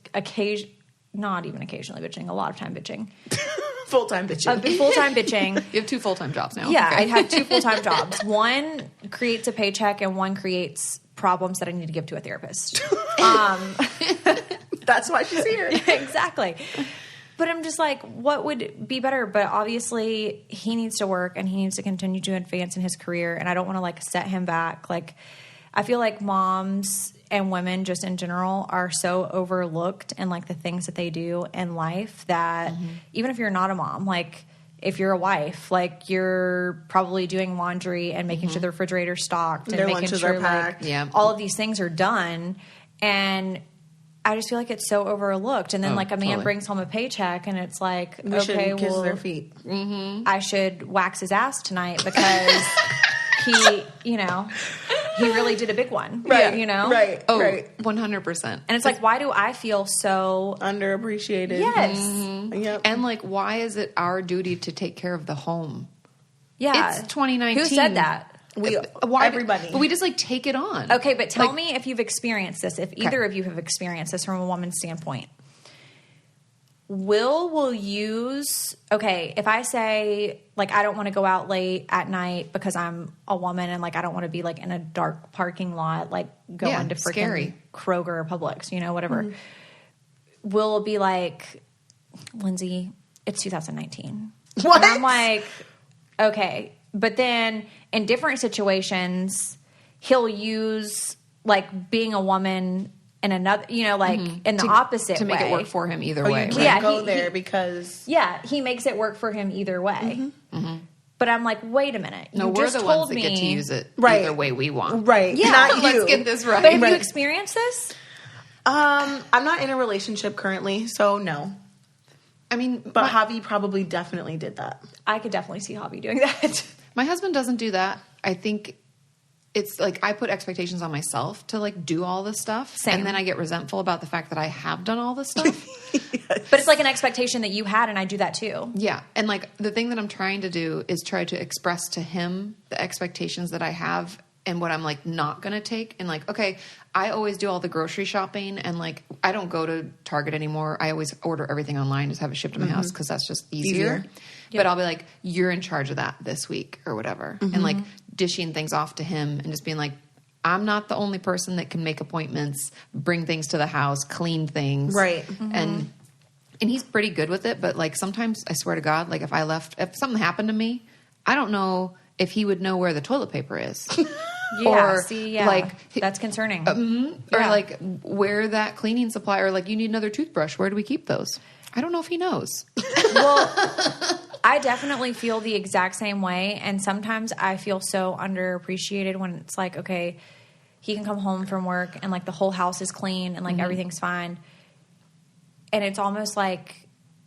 not even occasionally bitching, a lot of time bitching. Full-time bitching. Full-time bitching. You have 2 full-time jobs now. Yeah, Okay. I have 2 full-time jobs. One creates a paycheck and one creates problems that I need to give to a therapist. That's why she's here. Exactly. But I'm just like, what would be better? But obviously he needs to work and he needs to continue to advance in his career. And I don't want to like set him back. Like, I feel like moms and women just in general are so overlooked in like the things that they do in life that even if you're not a mom, like if you're a wife, like you're probably doing laundry and making sure the refrigerator's stocked and Their making lunches sure are packed. like all of these things are done. And I just feel like it's so overlooked. And then like a man totally. brings home a paycheck and it's like, We okay, should kiss well, their feet. I should wax his ass tonight because he, you know, he really did a big one. Right. You know? Right. Oh, right. 100%. And it's like, why do I feel so Underappreciated. Yes. Yep. And like, why is it our duty to take care of the home? Yeah. It's 2019. Who said that? Everybody. But we just like take it on. Okay, but tell me if you've experienced this, if either of you have experienced this from a woman's standpoint. Will use, okay, if I say, like, I don't want to go out late at night because I'm a woman and, like, I don't want to be, like, in a dark parking lot, like, going to freaking scary. Kroger or Publix, you know, whatever. Will be like, Lindsay, it's 2019. What? And I'm like, okay. But then in different situations, he'll use, like, being a woman in another, you know, like in the opposite to make way. it work for him either Oh, way. you right? can't Yeah, go there because... Yeah, he makes it work for him either way. But I'm like, wait a minute. No, you we're just the told ones that me, get to use it Right. either way we want. Right. Yeah, Not you. Let's get this right. But have you Right. experienced this? I'm not in a relationship currently, so no. I mean, But Javi probably definitely did that. I could definitely see Javi doing that. my husband doesn't do that. I think it's like I put expectations on myself to like do all this stuff. Same. And then I get resentful about the fact that I have done all this stuff. But it's like an expectation that you had, and I do that too. Yeah. And like the thing that I'm trying to do is try to express to him the expectations that I have and what I'm like not going to take. And like, okay, I always do all the grocery shopping and like I don't go to Target anymore. I always order everything online, just have it shipped to my house because that's just easier. But I'll be like, you're in charge of that this week or whatever. And like dishing things off to him and just being like, I'm not the only person that can make appointments, bring things to the house, clean things. Right. And he's pretty good with it. But like sometimes I swear to God, like if something happened to me, I don't know if he would know where the toilet paper is. Yeah, Or, see, yeah, like, that's concerning. Or like where that cleaning supply, or like you need another toothbrush. Where do we keep those? I don't know if he knows. Well, I definitely feel the exact same way. And sometimes I feel so underappreciated when it's like, okay, he can come home from work and like the whole house is clean and like everything's fine. And it's almost like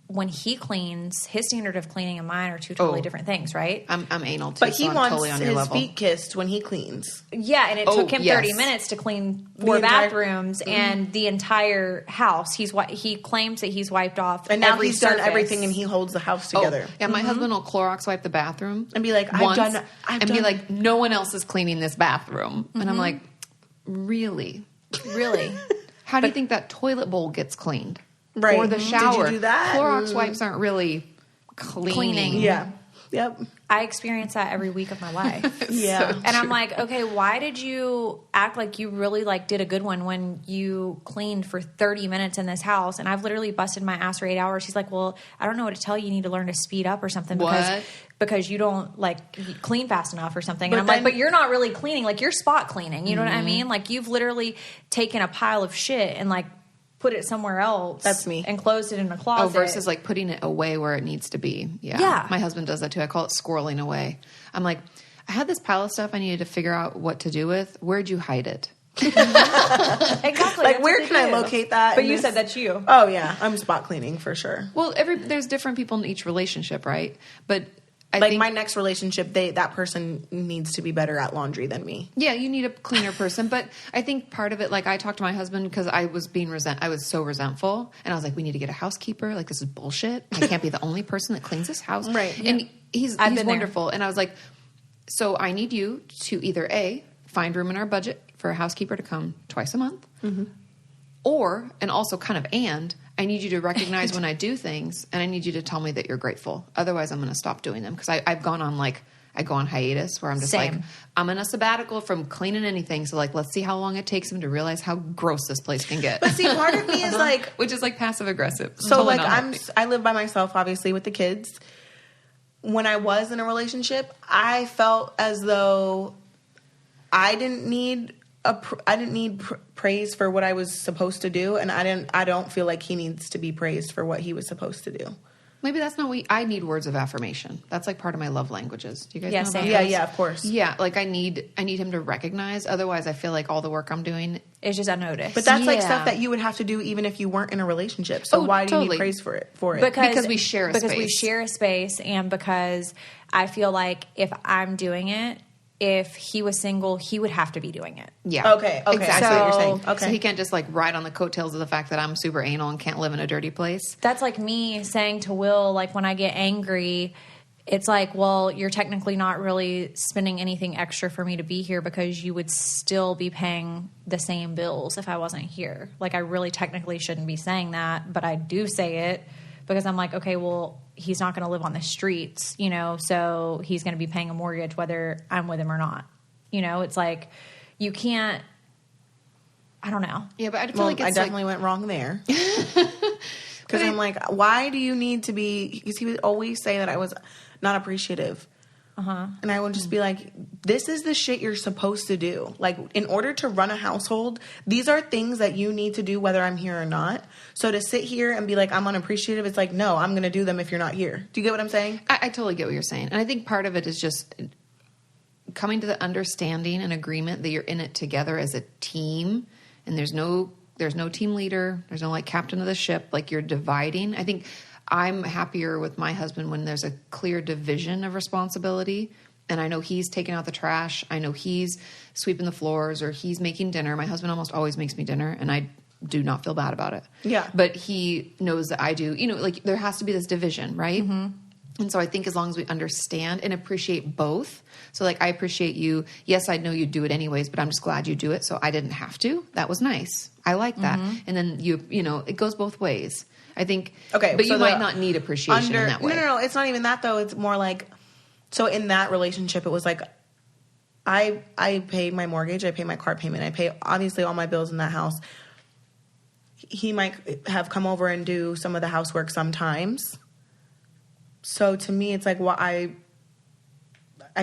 when he cleans, his standard of cleaning and mine are two totally different things, right? I'm anal too, But he so I'm wants totally on your his level. feet kissed when he cleans. Yeah, and it took him yes. 30 minutes to clean 4 entire- bathrooms and the entire house. He claims that he's wiped off And now every he's done surface. everything and he holds the house together. Yeah, my husband will Clorox wipe the bathroom And be like, once, I've and be done- like, no one else is cleaning this bathroom. And I'm like, really? Really? How do you think that toilet bowl gets cleaned? Right. Or the Did you shower? do that? Clorox wipes aren't really cleaning. Yeah. Yep. I experience that every week of my life. Yeah. And I'm like, okay, why did you act like you really like did a good one when you cleaned for 30 minutes in this house? And I've literally busted my ass for 8 hours. He's like, well, I don't know what to tell you. You need to learn to speed up or something because you don't like clean fast enough or something. But And I'm like, then- but you're not really cleaning. Like you're spot cleaning. You know what I mean? Like you've literally taken a pile of shit and like put it somewhere else. That's me. And closed it in a closet. Oh, versus like putting it away where it needs to be. Yeah. Yeah. My husband does that too. I call it squirreling away. I'm like, I had this pile of stuff I needed to figure out what to do with. Where'd you hide it? Exactly. Like, that's where what can they I do. locate that? But in you this- said that's you. Oh, yeah. I'm spot cleaning for sure. Well, there's different people in each relationship, right? But I Like think my next relationship, that person needs to be better at laundry than me. yeah, you need a cleaner person. But I think part of it, like I talked to my husband because I was I was so resentful, and I was like, we need to get a housekeeper. Like this is bullshit. I can't be the only person that cleans this house. Right. And he's I've been there. wonderful. And I was like, so I need you to either A, find room in our budget for a housekeeper to come twice a month, or, and also kind of, I need you to recognize when I do things, and I need you to tell me that you're grateful. Otherwise, I'm going to stop doing them. Because I've gone on I go on hiatus where I'm just Same. like, I'm in a sabbatical from cleaning anything. So let's see how long it takes him to realize how gross this place can get. But see, part of me is which is passive aggressive. So I live by myself, obviously, with the kids. When I was in a relationship, I felt as though I didn't need praise for what I was supposed to do, and I don't feel like he needs to be praised for what he was supposed to do. Maybe that's not what I need words of affirmation. That's part of my love languages. Do you guys know same. about those? Yeah, of course. Yeah, I need him to recognize. Otherwise, I feel like all the work I'm doing It's just unnoticed. But that's stuff that you would have to do even if you weren't in a relationship. So why do you need praise for it? Because we share a space. Because we share a space, and because I feel like if I'm doing it, if he was single, he would have to be doing it. Yeah. Okay. Exactly. I see what you're saying. Okay. So he can't just ride on the coattails of the fact that I'm super anal and can't live in a dirty place. That's like me saying to Will, when I get angry, it's well, you're technically not really spending anything extra for me to be here because you would still be paying the same bills if I wasn't here. I really technically shouldn't be saying that, but I do say it because I'm okay, well, he's not going to live on the streets, so he's going to be paying a mortgage whether I'm with him or not. It's you can't, I don't know. Yeah, but I feel like I definitely went wrong there. Because I'm why do you need to be, because he would always say that I was not appreciative. And I would just be this is the shit you're supposed to do. In order to run a household, these are things that you need to do whether I'm here or not. So to sit here and be I'm unappreciative, it's no, I'm going to do them if you're not here. Do you get what I'm saying? I totally get what you're saying. And I think part of it is just coming to the understanding and agreement that you're in it together as a team. And there's no team leader. There's no captain of the ship. You're dividing. I think I'm happier with my husband when there's a clear division of responsibility. And I know he's taking out the trash. I know he's sweeping the floors or he's making dinner. My husband almost always makes me dinner, and I do not feel bad about it. Yeah. But he knows that I do. There has to be this division, right? Mm-hmm. And so I think as long as we understand and appreciate both. So I appreciate you. Yes, I know you'd do it anyways, but I'm just glad you do it. So I didn't have to. That was nice. I like that. Mm-hmm. And then it goes both ways. I think, okay, but so you might not need appreciation in that way. No. It's not even that though. It's more so in that relationship, it was I pay my mortgage, I pay my car payment, I pay obviously all my bills in that house. He might have come over and do some of the housework sometimes. So to me, it's I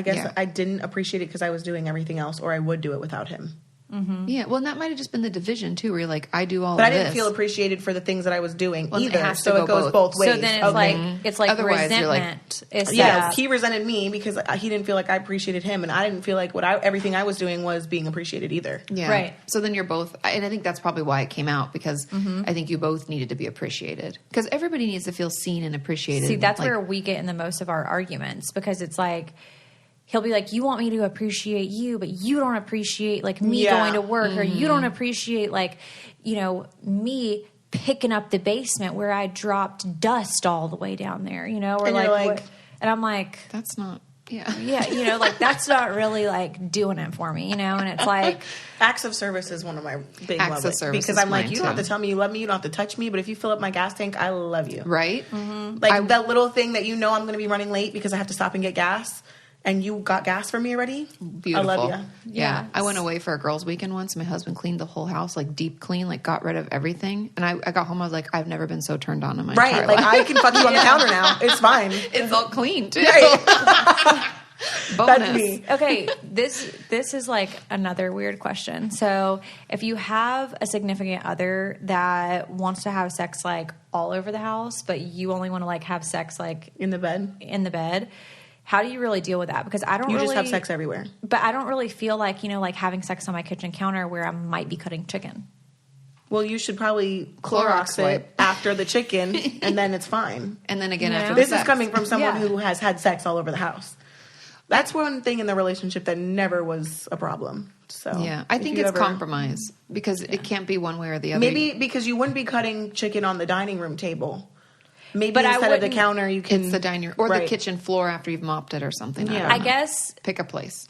guess I didn't appreciate it because I was doing everything else, or I would do it without him. Mm-hmm. Yeah, well, and that might have just been the division too, where you're I do all but of this. I didn't feel appreciated for the things that I was doing either. So it goes both ways. So then it's otherwise resentment. He resented me because he didn't feel I appreciated him, and I didn't feel everything I was doing was being appreciated either. Yeah, right. So then you're both, and I think that's probably why it came out, because I think you both needed to be appreciated, because everybody needs to feel seen and appreciated. See, that's where we get in the most of our arguments, because it's he'll be you want me to appreciate you, but you don't appreciate me going to work, or you don't appreciate me picking up the basement where I dropped dust all the way down there, or and what? And I'm that's not, that's not really doing it for me, and it's acts of service is one of my big acts of service, because I'm you don't have to tell me you love me, you don't have to touch me, but if you fill up my gas tank, I love you, right? Mm-hmm. That little thing that I'm going to be running late because I have to stop and get gas. And you got gas for me already? Beautiful. I love you. Yeah. I went away for a girls' weekend once. My husband cleaned the whole house, deep clean, got rid of everything. And I got home, I was I've never been so turned on in my entire life. I can fuck you on the counter now. It's fine. It's all clean, too. Right. Bonus. That's me. Okay, this is another weird question. So if you have a significant other that wants to have sex all over the house, but you only want to have sex in the bed, how do you really deal with that? Because I don't You just have sex everywhere. But I don't really feel having sex on my kitchen counter where I might be cutting chicken. Well, you should probably Clorox it after the chicken, and then it's fine. And then again after the sex. This is coming from someone who has had sex all over the house. That's one thing in the relationship that never was a problem. So yeah, I think it's compromise, because it can't be one way or the other. Maybe because you wouldn't be cutting chicken on the dining room table. Maybe But instead of the counter, you can... It's the dining room or the kitchen floor after you've mopped it or something. Yeah. I I guess pick a place.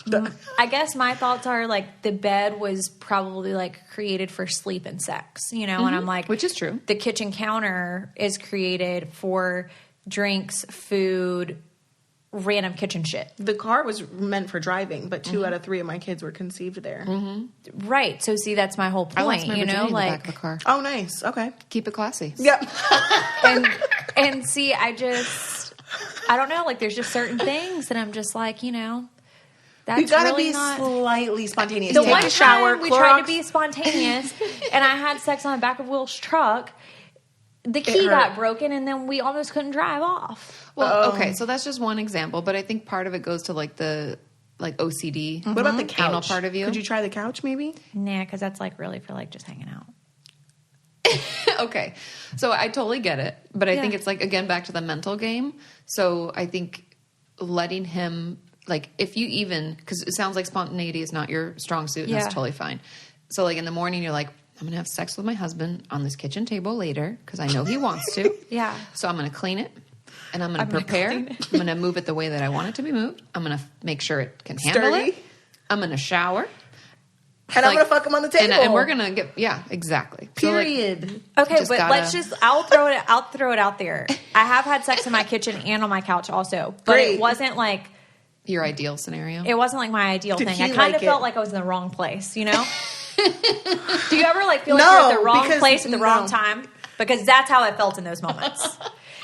I guess my thoughts are like the bed was probably like created for sleep and sex, you know, and I'm like, Which is true. The kitchen counter is created for drinks, food, random kitchen shit. The car was meant for driving, but 2 out of 3 of my kids were conceived there. Right. So see, that's my whole I lost point, my you know, virginity in the like back of a car. Oh, nice. Okay. Keep it classy. Yep. and see, I don't know, like there's just certain things that I'm just like, you know, that's You gotta really be not slightly spontaneous. the Take one a shower, time we tried to Clorox. be spontaneous and I had sex on the back of Will's truck. The key hurt. got broken and then we almost couldn't drive off. Well, okay, so that's just one example, but I think part of it goes to like the OCD. What about the couch? Anal part of you? Could you try the couch, maybe? Nah, because that's like really for like just hanging out. Okay, so I totally get it, but I think Yeah. it's like, again, back to the mental game. So I think letting him, like, if you even, because it sounds like spontaneity is not your strong suit, and Yeah. that's totally fine. So like in the morning, you're like, I'm going to have sex with my husband on this kitchen table later because I know he wants to. Yeah. So I'm going to clean it and I'm going to prepare. I'm going to move it the way that I want it to be moved. I'm going to make sure it can handle Sturdy. it. I'm going to shower. And I'm going to fuck him on the table. And we're going to get, yeah, exactly. So, like, Period. Okay, Just but gotta- I'll throw it out there. I have had sex in my kitchen and on my couch also, but Great. it wasn't like your ideal scenario. my ideal Did thing. he I kind like of felt it? like I was in the wrong place, you know? Do you ever like feel like No, you're at the wrong because- place at the wrong no. time? Because that's how I felt in those moments.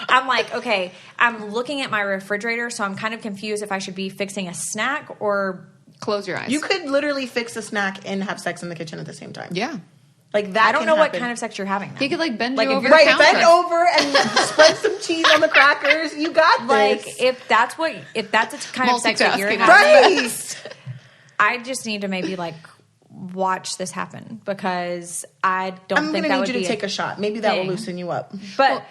I'm like, okay, I'm looking at my refrigerator, so I'm kind of confused if I should be fixing a snack or Close your eyes. You could literally fix a snack and have sex in the kitchen at the same time. Yeah. Like that. I don't can know what happen. kind of sex you're having. Then. He could like bend Like, you if over you're- the Right, counter. bend over and spread some cheese on the crackers. You got this. Like if that's the kind of sex that you're Multitasking. having, right. I just need to maybe like watch this happen because I don't I'm think gonna that need would you to be take a shot. Maybe that will thing. loosen you up. But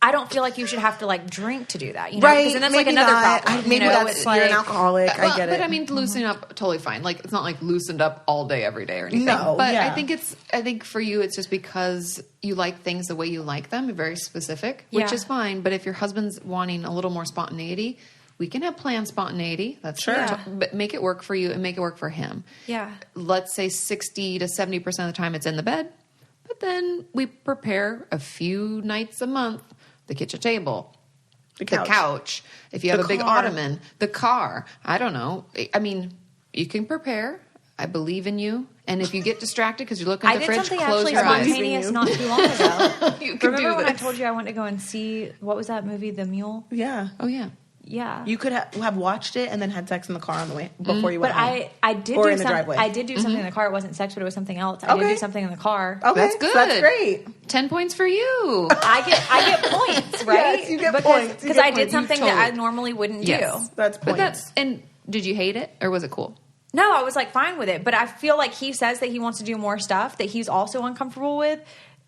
I don't feel like you should have to like drink to do that, you know? Right? Because then that's like maybe another not. problem. Maybe you know? that's It's you're an like- alcoholic. I get it. But I mean, loosening up, totally fine. Like, it's not like loosened up all day, every day or anything. No, but yeah. I think for you, it's just because you like things the way you like them, very specific, which Yeah. is fine. But if your husband's wanting a little more spontaneity, we can have planned spontaneity. That's Sure. Yeah. But make it work for you and make it work for him. Yeah. Let's say 60 to 70% of the time it's in the bed, but then we prepare a few nights a month the kitchen table, the couch. If you have The a big car. ottoman, the car. I don't know. I mean, you can prepare. I believe in you. And if you get distracted because you're looking I at the did fridge, something close actually your eyes. spontaneous not too long ago. You can Remember do when I this. told you I went to go and see what was that movie, The Mule? Yeah. Oh yeah. Yeah. You could have watched it and then had sex in the car on the way before you went But home. I did Or do in the something. driveway. I did do something in the car. It wasn't sex, but it was something else. I did Okay. do something in the car. Okay, That's so good. that's great. 10 points for you. I get points, right? Yes, you get points. You because get I did points. something Totally. that I normally wouldn't Yes. do. That's But points. and did you hate it or was it cool? No, I was like fine with it, but I feel like he says that he wants to do more stuff that he's also uncomfortable with.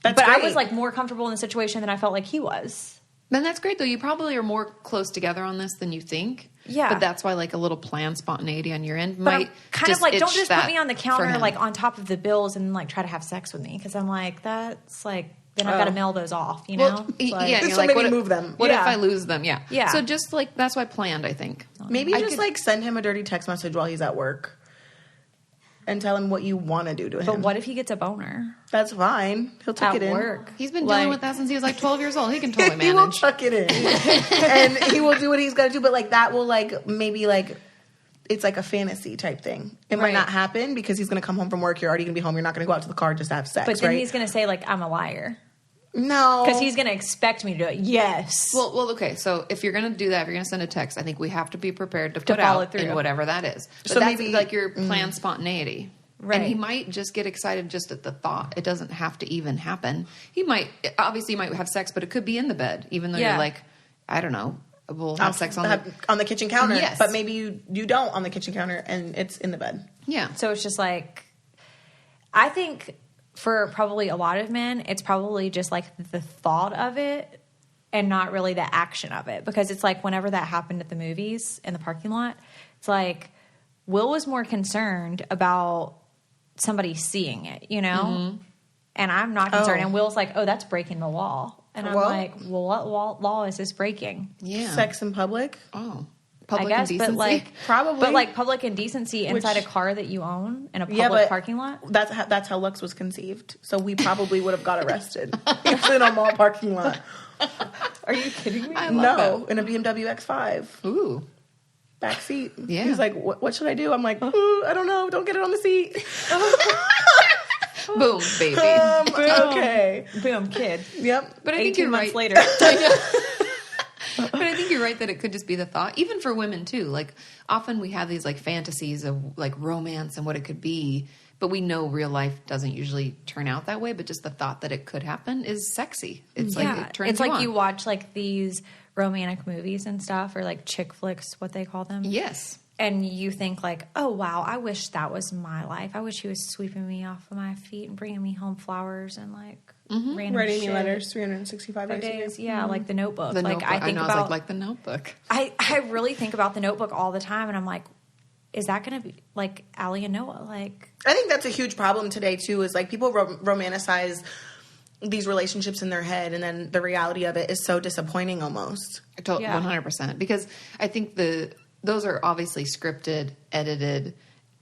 That's but I great. was like more comfortable in the situation than I felt like he was. Then that's great though. You probably are more close together on this than you think. Yeah. But that's why like a little planned spontaneity on your end But might I'm kind of like, don't itch just that put me on the for counter him. like on top of the bills and like try to have sex with me because I'm like that's like then I've got to mail those off, you know? Well, It's like- yeah, and you're So like, maybe what move them. What Yeah. if I lose them? Yeah. Yeah. So just like that's why planned, I think. Maybe I just could- like send him a dirty text message while he's at work and tell him what you want to do to him. But what if he gets a boner That's fine. He'll tuck at it in. work? He's been dealing Like- with that since he was like 12 years old. He can totally He will manage. tuck it in. And he will do what he's got to do. But like that will like maybe like it's like a fantasy type thing. It might Right. not happen because he's going to come home from work. You're already going to be home. You're not going to go out to the car just to have sex, But then right? he's going to say like I'm a liar no. because he's going to expect me to do it. Yes. Well, okay. So if you're going to do that, if you're going to send a text, I think we have to be prepared to put follow out through. in whatever that is. But So that's maybe- like your planned spontaneity. Right. And he might just get excited just at the thought. It doesn't have to even happen. He might, obviously, you might have sex, but it could be in the bed, even though Yeah. you're like, I don't know, we'll have sex on the kitchen counter. Yes. But maybe you don't on the kitchen counter and it's in the bed. Yeah. So it's just like, I think for probably a lot of men, it's probably just like the thought of it and not really the action of it. Because it's like whenever that happened at the movies in the parking lot, it's like Will was more concerned about somebody seeing it, you know? And I'm not concerned. Oh. And Will's like, oh, that's breaking the law. And I'm Well- like, well, what law is this breaking? Yeah. Sex in public? Oh. I Public guess, indecency. but like Probably. but like public indecency inside Which- a car that you own in a public Yeah, but parking lot. That's how Lux was conceived. So we probably would have got arrested. It's in a mall parking lot. Are you kidding me? I love No, in a BMW X5 Ooh. back seat. Yeah. He's like, what should I do? I'm like, ooh, I don't know. Don't get it on the seat. Boom, baby. Okay. Boom, kid. Yep. But I think 18 you're months right. later. But I think you're right that it could just be the thought, even for women too. Like often we have these like fantasies of like romance and what it could be, but we know real life doesn't usually turn out that way. But just the thought that it could happen is sexy. It's like it turns it's like on. you watch like these romantic movies and stuff, or like chick flicks, what they call them. Yes. And you think like, oh wow, I wish that was my life. I wish he was sweeping me off of my feet and bringing me home flowers and like random Writing me shit. letters 365 days a year. Days, yeah, like the Notebook. The like Notebook. I think know, about, like the Notebook. I really think about the Notebook all the time, and I'm like, is that going to be like Allie and Noah? Like, I think that's a huge problem today too. Is like people romanticize these relationships in their head, and then the reality of it is so disappointing almost. Yeah. 100%. Because I think those are obviously scripted, edited.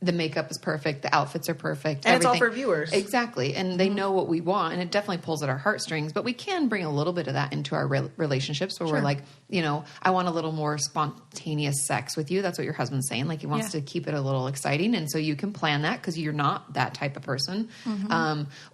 The makeup is perfect. The outfits are perfect. And it's all everything. for viewers. Exactly. And they know what we want. And it definitely pulls at our heartstrings. But we can bring a little bit of that into our relationships where we're like, you know, I want a little more spontaneous sex with you. That's what your husband's saying. Like he wants to keep it a little exciting. And so you can plan that because you're not that type of person.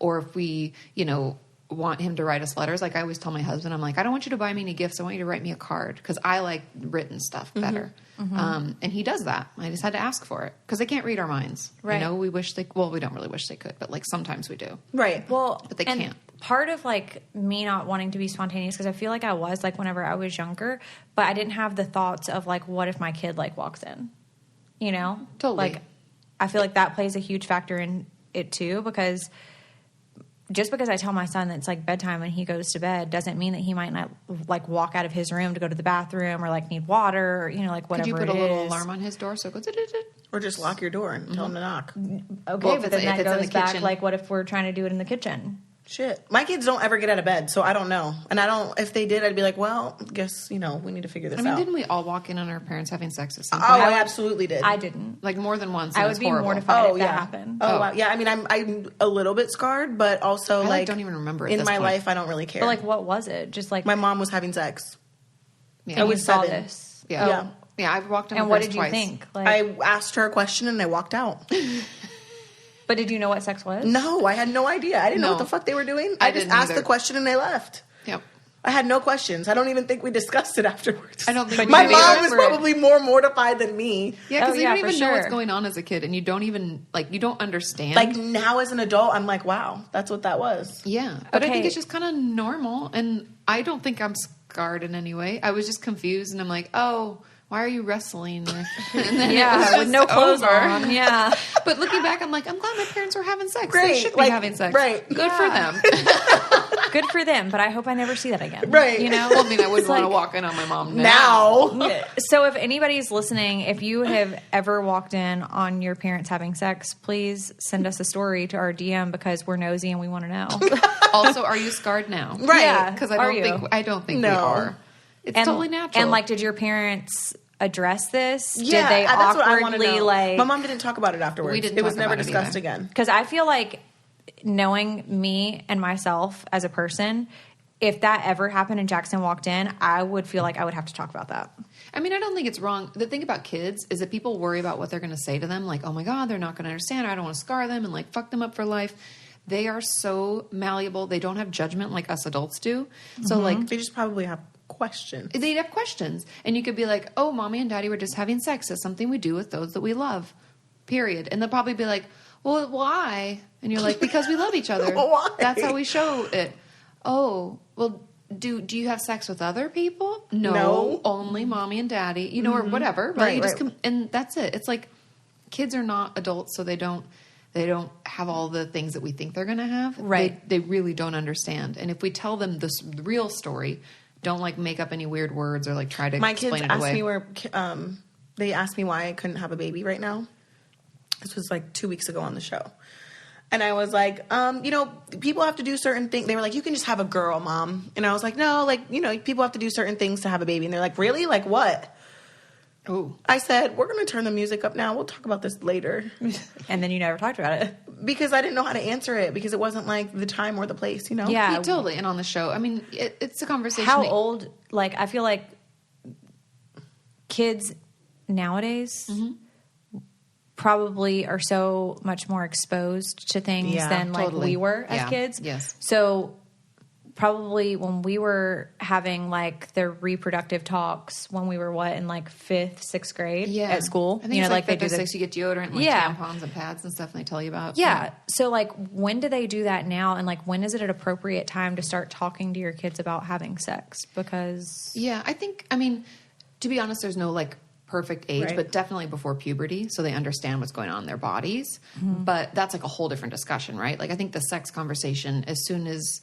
Or if we, you know, want him to write us letters. Like I always tell my husband, I'm like, I don't want you to buy me any gifts. I want you to write me a card because I like written stuff better. And he does that. I just had to ask for it because they can't read our minds. Right. You know, we wish they, well, we don't really wish they could, but like sometimes we do. Right. well, But they and can't. Part of like me not wanting to be spontaneous, because I feel like I was like whenever I was younger, but I didn't have the thoughts of like, what if my kid like walks in, you know? Totally. Like, I feel like that plays a huge factor in it too, because just because I tell my son that it's like bedtime when he goes to bed doesn't mean that he might not like walk out of his room to go to the bathroom or like need water or, you know, like whatever Could you put it a little is. alarm on his door so it goes, Or just lock your door and tell him to knock. Okay, Well, but if then it's that in goes the back kitchen. like, what if we're trying to do it in the kitchen? Shit. My kids don't ever get out of bed, so I don't know. And I don't, if they did, I'd be like, well, guess, you know, we need to figure this I mean, out. didn't we all walk in on our parents having sex at some Oh, point? I absolutely did. I didn't. Like more than once. And I it would was be horrible. mortified Oh if yeah. that happened. Oh wow. Yeah. I mean, I'm a little bit scarred, but also I, like don't even remember at in this my point. life. I don't really care. But like, what was it? Just like my mom was having sex. Yeah. and I you was saw 7. this. Yeah. Yeah. Yeah, I've walked in And on what hers did you twice. think? Like, I asked her a question and I walked out. but did you know what sex was? No, I had no idea. I didn't know No. what the fuck they were doing. I I just didn't asked either. the question and they left. Yep. I had no questions. I don't even think we discussed it afterwards. I don't think we my did mom either. was probably more mortified than me. Yeah, because Oh, you yeah, don't for even know what's sure. going on as a kid, and you don't even you don't understand. Like now as an adult, I'm like, wow, that's what that was. yeah, but I think Okay. it's just kind of normal, and I don't think I'm scarred in any way. I was just confused, and I'm like, oh, why are you wrestling with? And then it Yeah, was with no just clothes over. on. Yeah. But looking back, I'm like, I'm glad my parents were having sex. They Great, should be like, having sex. right. Good for them. Good for them, but I hope I never see that again. Right. You know? Well, I mean, I wouldn't It's want to like- walk in on my mom now. So if anybody's listening, if you have ever walked in on your parents having sex, please send us a story to our DM because we're nosy and we want to know. Also, are you scarred now? Right. Yeah. Because Are you? I don't think No. we are. It's And- totally natural. And like, did your parents address this? Yeah, Did they that's what I wanna awkwardly know. like? My mom didn't talk about it afterwards. We didn't It was talk never about it discussed either. again. Because I feel like knowing me and myself as a person, if that ever happened and Jackson walked in, I would feel like I would have to talk about that. I mean, I don't think it's wrong. The thing about kids is that people worry about what they're going to say to them. Like, oh my God, they're not going to understand. I don't want to scar them and like fuck them up for life. They are so malleable. They don't have judgment like us adults do. So like They just probably have questions. they'd have questions. And you could be like, oh, mommy and daddy were just having sex. It's something we do with those that we love, period. And they'll probably be like, well, why? And you're like, because we love each other. Why? That's how we show it. Oh, well, do you have sex with other people? No. Only mommy and daddy, you know, or whatever. Right. You just right. and that's it. It's like kids are not adults, so they don't have all the things that we think they're going to have. Right. They really don't understand. And if we tell them the real story, don't like make up any weird words or like try to My explain kids it asked away. me where they asked me why I couldn't have a baby right now. This was like 2 weeks ago on the show. And I was like, people have to do certain things. They were like, you can just have a girl, Mom. And I was like, no, like, people have to do certain things to have a baby. And they're like, really? Like what? Oh, I said, we're going to turn the music up now. We'll talk about this later. And then you never talked about it. Because I didn't know how to answer it because it wasn't like the time or the place, Yeah. yeah, totally. And on the show, I mean, it's a conversation. How old, like, I feel like kids nowadays probably are so much more exposed to things than like we were as kids. Yes. So probably when we were having like the reproductive talks when we were in like 5th, 6th grade at school. I think it's like 5th or 6th, you get deodorant, like tampons and pads and stuff, and they tell you about. Yeah. So like when do they do that now? And like when is it an appropriate time to start talking to your kids about having sex? Because I think, I mean, to be honest, there's no like perfect age, Right. but definitely before puberty, so they understand what's going on in their bodies. But that's like a whole different discussion, right? Like I think the sex conversation, as soon as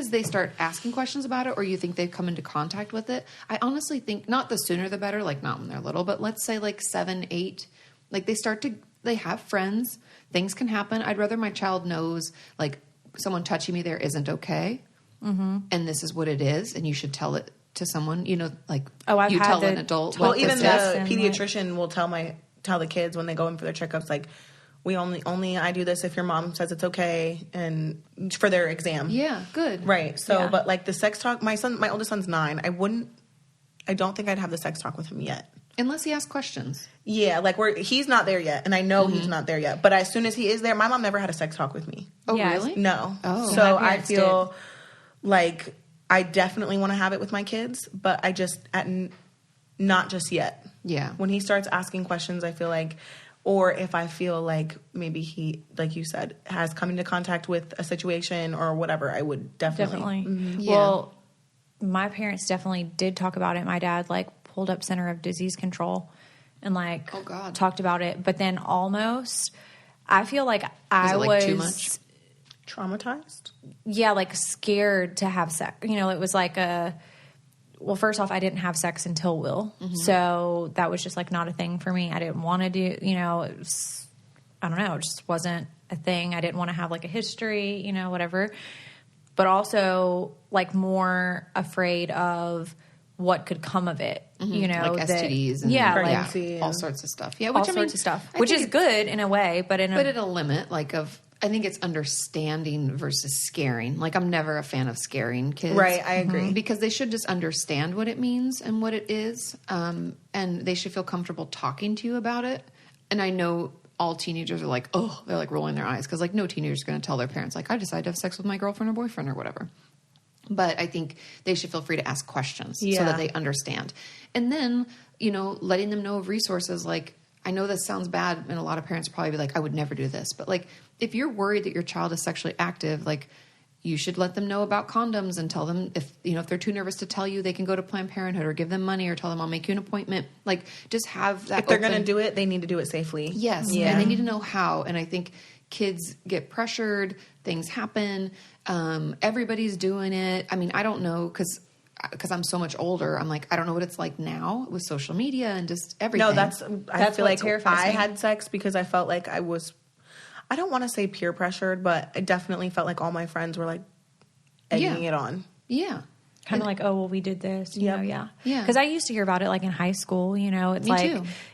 they start asking questions about it, or you think they've come into contact with it, I honestly think not the sooner the better, like not when they're little, but let's say like 7, 8, like they have friends, things can happen. I'd rather my child knows like someone touching me there isn't okay. And this is what it is. And you should tell it to someone, like I've you had tell the an adult. Well, what even this the is. pediatrician will tell the kids when they go in for their checkups, like, we only I do this if your mom says it's okay, and for their exam. Yeah, good. Right. So, Yeah. but like the sex talk, my oldest son's 9. I don't think I'd have the sex talk with him yet. Unless he asks questions. Yeah, like he's not there yet, and I know he's not there yet. But as soon as he is there, my mom never had a sex talk with me. Oh, Yeah. really? No. Oh. So My I parents feel like I definitely want to have it with my kids, but I just not just yet. Yeah. When he starts asking questions, I feel like, or if I feel like maybe he, like you said, has come into contact with a situation or whatever, I would definitely. Yeah. Well, my parents definitely did talk about it. My dad like pulled up Center of Disease Control and like Oh, God. talked about it, but then almost I feel like it, like, too much? Traumatized? like scared to have sex. It was like well, first off, I didn't have sex until Will. So that was just like not a thing for me. I didn't want to do, it was, I don't know, it just wasn't a thing. I didn't want to have like a history, whatever. But also like more afraid of what could come of it, like that- STDs and pregnancy all and- sorts of stuff. Yeah, all sorts of stuff, which is good in a way, but at a limit, like I think it's understanding versus scaring. Like I'm never a fan of scaring kids. Right, I agree. Because they should just understand what it means and what it is. And they should feel comfortable talking to you about it. And I know all teenagers are like, oh, they're like rolling their eyes. Because like no teenager is going to tell their parents like, I decided to have sex with my girlfriend or boyfriend or whatever. But I think they should feel free to ask questions so that they understand. And then, letting them know of resources. Like, I know this sounds bad, and a lot of parents probably be like, I would never do this. But like, if you're worried that your child is sexually active, like, you should let them know about condoms and tell them if they're too nervous to tell you, they can go to Planned Parenthood or give them money or tell them I'll make you an appointment. Like, just have that. If they're going to do it, they need to do it safely. Yes. Yeah. And they need to know how. And I think kids get pressured, things happen. Everybody's doing it. I mean, I don't know because I'm so much older. I'm like, I don't know what it's like now with social media and just everything. No, I feel what like terrifies I me. had sex because I felt like I don't want to say peer pressured, but I definitely felt like all my friends were like egging it on. Yeah. kind of like, oh, well, we did this, you know, yeah. Yeah. Because I used to hear about it like in high school, it's Me like,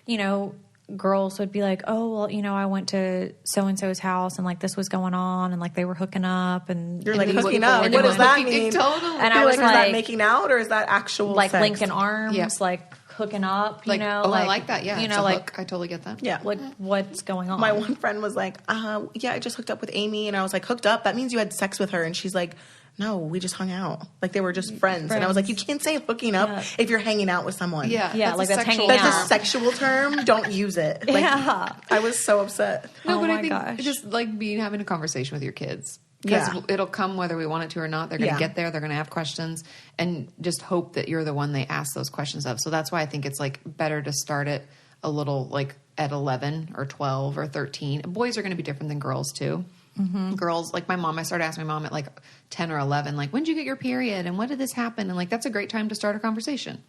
too. Girls would be like, oh, well, I went to so-and-so's house and like this was going on and like they were hooking up and You're like, these hooking people up? were What does doing- that mean? Totally. And You're I was is that like- making out or is that actual like sex? linking arms, Yeah. like hooking up, Like, I like that. Yeah. It's a like, hook. I totally get that. Yeah. like what's going on? My one friend was like, yeah, I just hooked up with Amy. And I was like, hooked up? That means you had sex with her. And she's like, no, we just hung out. Like they were just friends. And I was like, you can't say hooking up if you're hanging out with someone. Yeah. Yeah, like that's hanging That's out. a sexual term. Don't use it. Like, Yeah. I was so upset. No, Oh but my I think gosh. just like having a conversation with your kids. Because Yeah. it'll come whether we want it to or not. They're going to Yeah. get there. They're going to have questions. And just hope that you're the one they ask those questions of. So that's why I think it's like better to start it a little like at 11 or 12 or 13. Boys are going to be different than girls too. girls, like my mom, I started asking my mom at like 10 or 11, like, when did you get your period? And what did this happen? And like, that's a great time to start a conversation.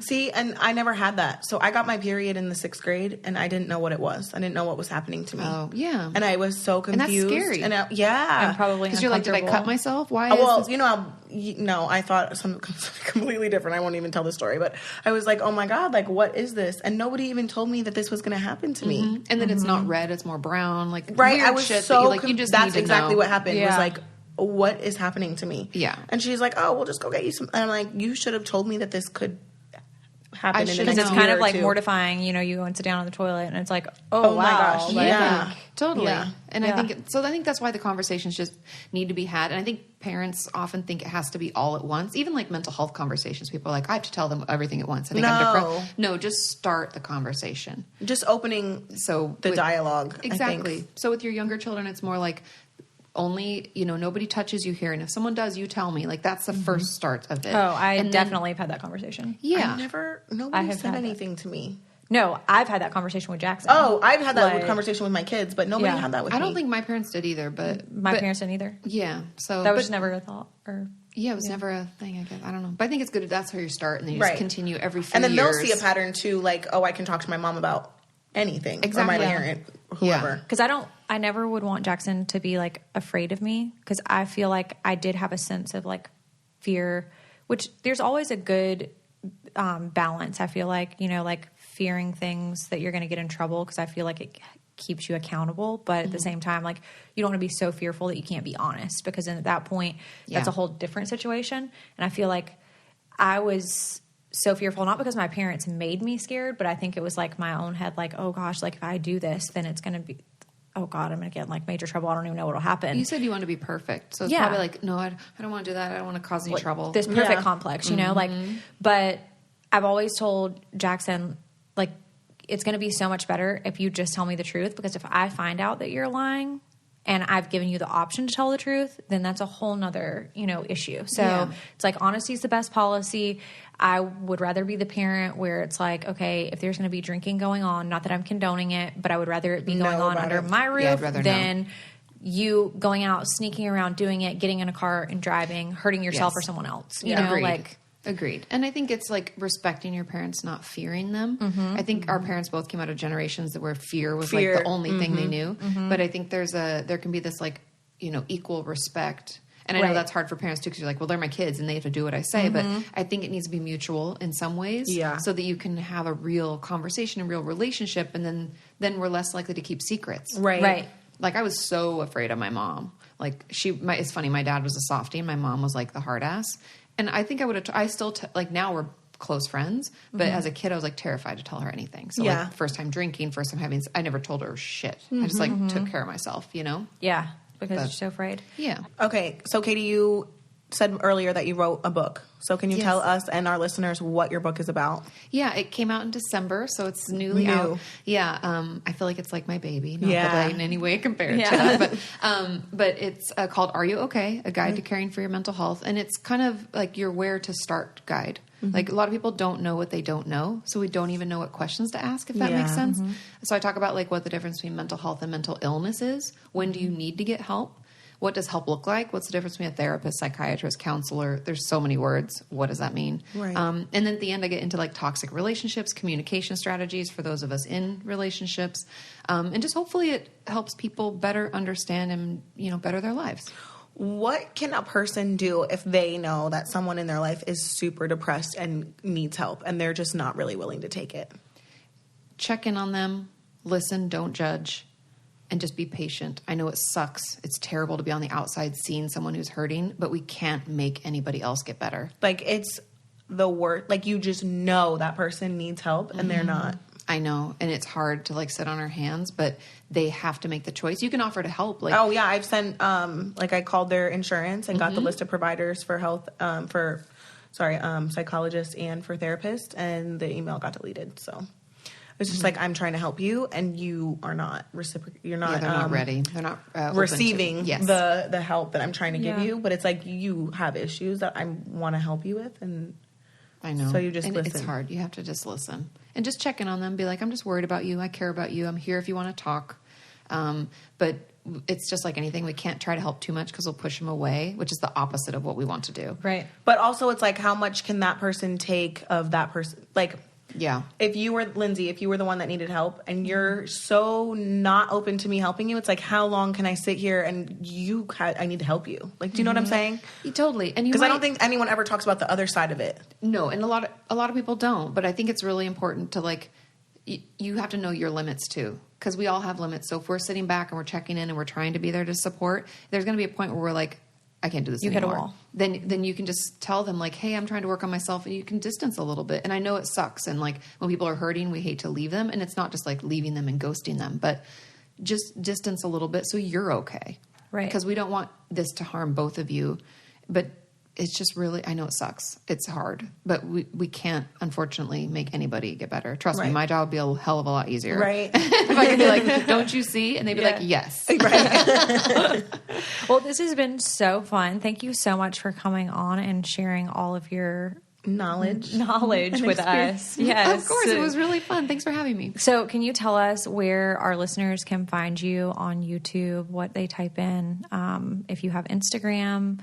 See, and I never had that. So I got my period in the 6th grade and I didn't know what it was. I didn't know what was happening to me. Oh, yeah. And I was so confused. And that's scary. And And probably Because you're like, did I cut myself? Why? well, is this? you know, no, I thought something completely different. I won't even tell the story, but I was like, oh my God, like, what is this? And nobody even told me that this was going to happen to me. And then it's not red, it's more brown. Like, Right. weird I was shit so, that you, like, you just that's need to exactly know. what happened. Yeah. Was like, what is happening to me? Yeah. And she's like, oh, we'll just go get you some. And I'm like, you should have told me that this could happen in the should've next Because it's known. kind year of or like two. mortifying, you know, you go and sit down on the toilet and it's like, Oh wow. my gosh. like- Yeah. Totally. Yeah. And Yeah. I think that's why the conversations just need to be had. And I think parents often think it has to be all at once. Even like mental health conversations, people are like, I have to tell them everything at once. I think I'm No. depressed. No, just start the conversation. Just opening So the with- dialogue. Exactly. I think. So with your younger children, it's more like only, you know, nobody touches you here. And if someone does, you tell me. Like that's the first start of it. Oh, I And then- definitely have had that conversation. yeah. Nobody I have said had that. anything to me. No, I've had that conversation with Jackson. Oh, I've had that Like- conversation with my kids, but nobody Yeah. had that with me. I don't think my parents did either, but My parents didn't either. Yeah. So That was but- never a thought. Or Yeah, it was never a thing, I guess. I don't know. But I think it's good if that's how you start and then you Right. just continue every few And then years. they'll see a pattern too, like, oh, I can talk to my mom about anything. Exactly. Or my Yeah. parent, whoever. because I never would want Jackson to be like afraid of me because I feel like I did have a sense of like fear, which there's always a good balance. I feel like, you know, like fearing things that you're going to get in trouble because I feel like it keeps you accountable. But at the same time, like you don't want to be so fearful that you can't be honest because then at that point, that's Yeah. a whole different situation. And I feel like I was so fearful, not because my parents made me scared, but I think it was like my own head, like, oh gosh, like if I do this, then it's going to be, oh God, I'm going to get in like major trouble. I don't even know what will happen. You said you want to be perfect. So it's Yeah. probably like, no, I don't want to do that. I don't want to cause any Like, trouble. this perfect Yeah. complex, you know, like, but I've always told Jackson, like, it's going to be so much better if you just tell me the truth, because if I find out that you're lying and I've given you the option to tell the truth, then that's a whole nother, you know, issue. So Yeah. it's like, honesty is the best policy. I would rather be the parent where it's like, okay, if there's going to be drinking going on, not that I'm condoning it, but I would rather it be Know going on about under it. my roof Yeah, I'd rather than you going out, sneaking around, doing it, getting in a car and driving, hurting yourself Yes. or someone else. You know, Agreed. like, Agreed. And I think it's like respecting your parents, not fearing them. I think our parents both came out of generations that where fear was like Fear. the only thing they knew. But I think there can be this like, you know, equal respect. And I know Right. that's hard for parents too, because you're like, well, they're my kids and they have to do what I say. But I think it needs to be mutual in some ways, Yeah. so that you can have a real conversation, a real relationship, and then we're less likely to keep secrets. right. Like I was so afraid of my mom. Like it's funny. My dad was a softie, and my mom was like the hard ass. And I think I would have. I still like now we're close friends, but as a kid I was like terrified to tell her anything. So Yeah. like first time drinking, first time having. I never told her shit. I just like took care of myself. You know. Yeah, because But- you're so afraid. Yeah. Okay, so Katie, you said earlier that you wrote a book. So can you Yes. tell us and our listeners what your book is about? Yeah, it came out in December, so it's newly New. out. Yeah, I feel like it's like my baby. Not Yeah. that I in any way compare it Yeah. to that, but it's called "Are You Okay? A Guide to Caring for Your Mental Health," and it's kind of like your where to start guide. Like a lot of people don't know what they don't know, so we don't even know what questions to ask. If that Yeah. makes sense. So I talk about like what the difference between mental health and mental illness is. When do you need to get help? What does help look like? What's the difference between a therapist, psychiatrist, counselor? There's so many words. What does that mean? Right. And then at the end, I get into like toxic relationships, communication strategies for those of us in relationships, and just hopefully it helps people better understand and, you know, better their lives. What can a person do if they know that someone in their life is super depressed and needs help and they're just not really willing to take it? Check in on them, listen, don't judge, and just be patient. I know it sucks. It's terrible to be on the outside seeing someone who's hurting, but we can't make anybody else get better. Like, it's the worst. Like, you just know that person needs help and they're not. I know, and it's hard to like sit on our hands, but they have to make the choice. You can offer to help. Like, Oh, yeah. I've sent, like, I called their insurance and got the list of providers for health, psychologists and for therapists, and the email got deleted. So it's just like, I'm trying to help you, and you are not you're not, yeah, they're not ready. They're not open to- receiving yes. the help that I'm trying to give Yeah. you. But it's like, you have issues that I want to help you with, and I know. So you just and listen. It's hard. You have to just listen and just check in on them. Be like, I'm just worried about you. I care about you. I'm here if you want to talk. But it's just like anything. We can't try to help too much because we'll push them away, which is the opposite of what we want to do. Right. But also it's like, how much can that person take of that person? Like, Yeah. if you were Lindsay, if you were the one that needed help and you're so not open to me helping you, it's like, how long can I sit here and I need to help you? Like, do you know what I'm saying? Totally. And Because I don't think anyone ever talks about the other side of it. No, and a lot of people don't, but I think it's really important to like you have to know your limits too, because we all have limits. So if we're sitting back and we're checking in and we're trying to be there to support, there's going to be a point where we're like, I can't do this anymore. You hit a wall. Then you can just tell them like, hey, I'm trying to work on myself, and you can distance a little bit. And I know it sucks, and like when people are hurting, we hate to leave them, and it's not just like leaving them and ghosting them, but just distance a little bit so you're okay, Right? Because we don't want this to harm both of you, but it's just really, I know it sucks. It's hard, but we can't, unfortunately, make anybody get better. Trust me, my job would be a hell of a lot easier. Right. If I could be like, don't you see? And they'd be like, yes. Right. Well, this has been so fun. Thank you so much for coming on and sharing all of your Knowledge with us. Yes. Of course, it was really fun. Thanks for having me. So can you tell us where our listeners can find you on YouTube, what they type in, if you have Instagram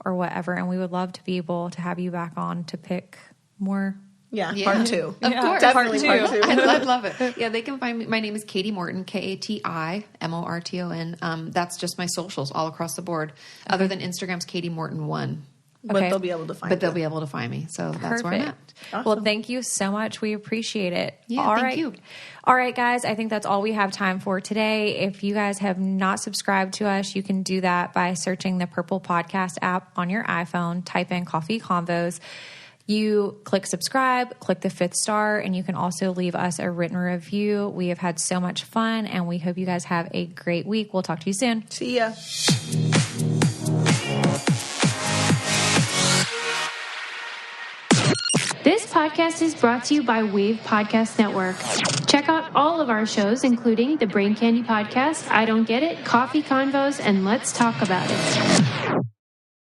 or whatever, and we would love to be able to have you back on to pick more. Yeah, part 2. Of course. Definitely part 2. I love it. Yeah, they can find me. My name is Kati Morton, KATIMORTON. That's just my socials all across the board. Okay. Other than Instagram's Kati Morton 1. But they'll be able to find They'll be able to find me. So that's where I'm at. Awesome. Well, thank you so much. We appreciate it. Yeah, thank you. All right, guys. I think that's all we have time for today. If you guys have not subscribed to us, you can do that by searching the Purple Podcast app on your iPhone. Type in Coffee Convos. You click subscribe, click the 5th star, and you can also leave us a written review. We have had so much fun, and we hope you guys have a great week. We'll talk to you soon. See ya. This podcast is brought to you by Wave Podcast Network. Check out all of our shows, including the Brain Candy Podcast, I Don't Get It, Coffee Convos, and Let's Talk About It.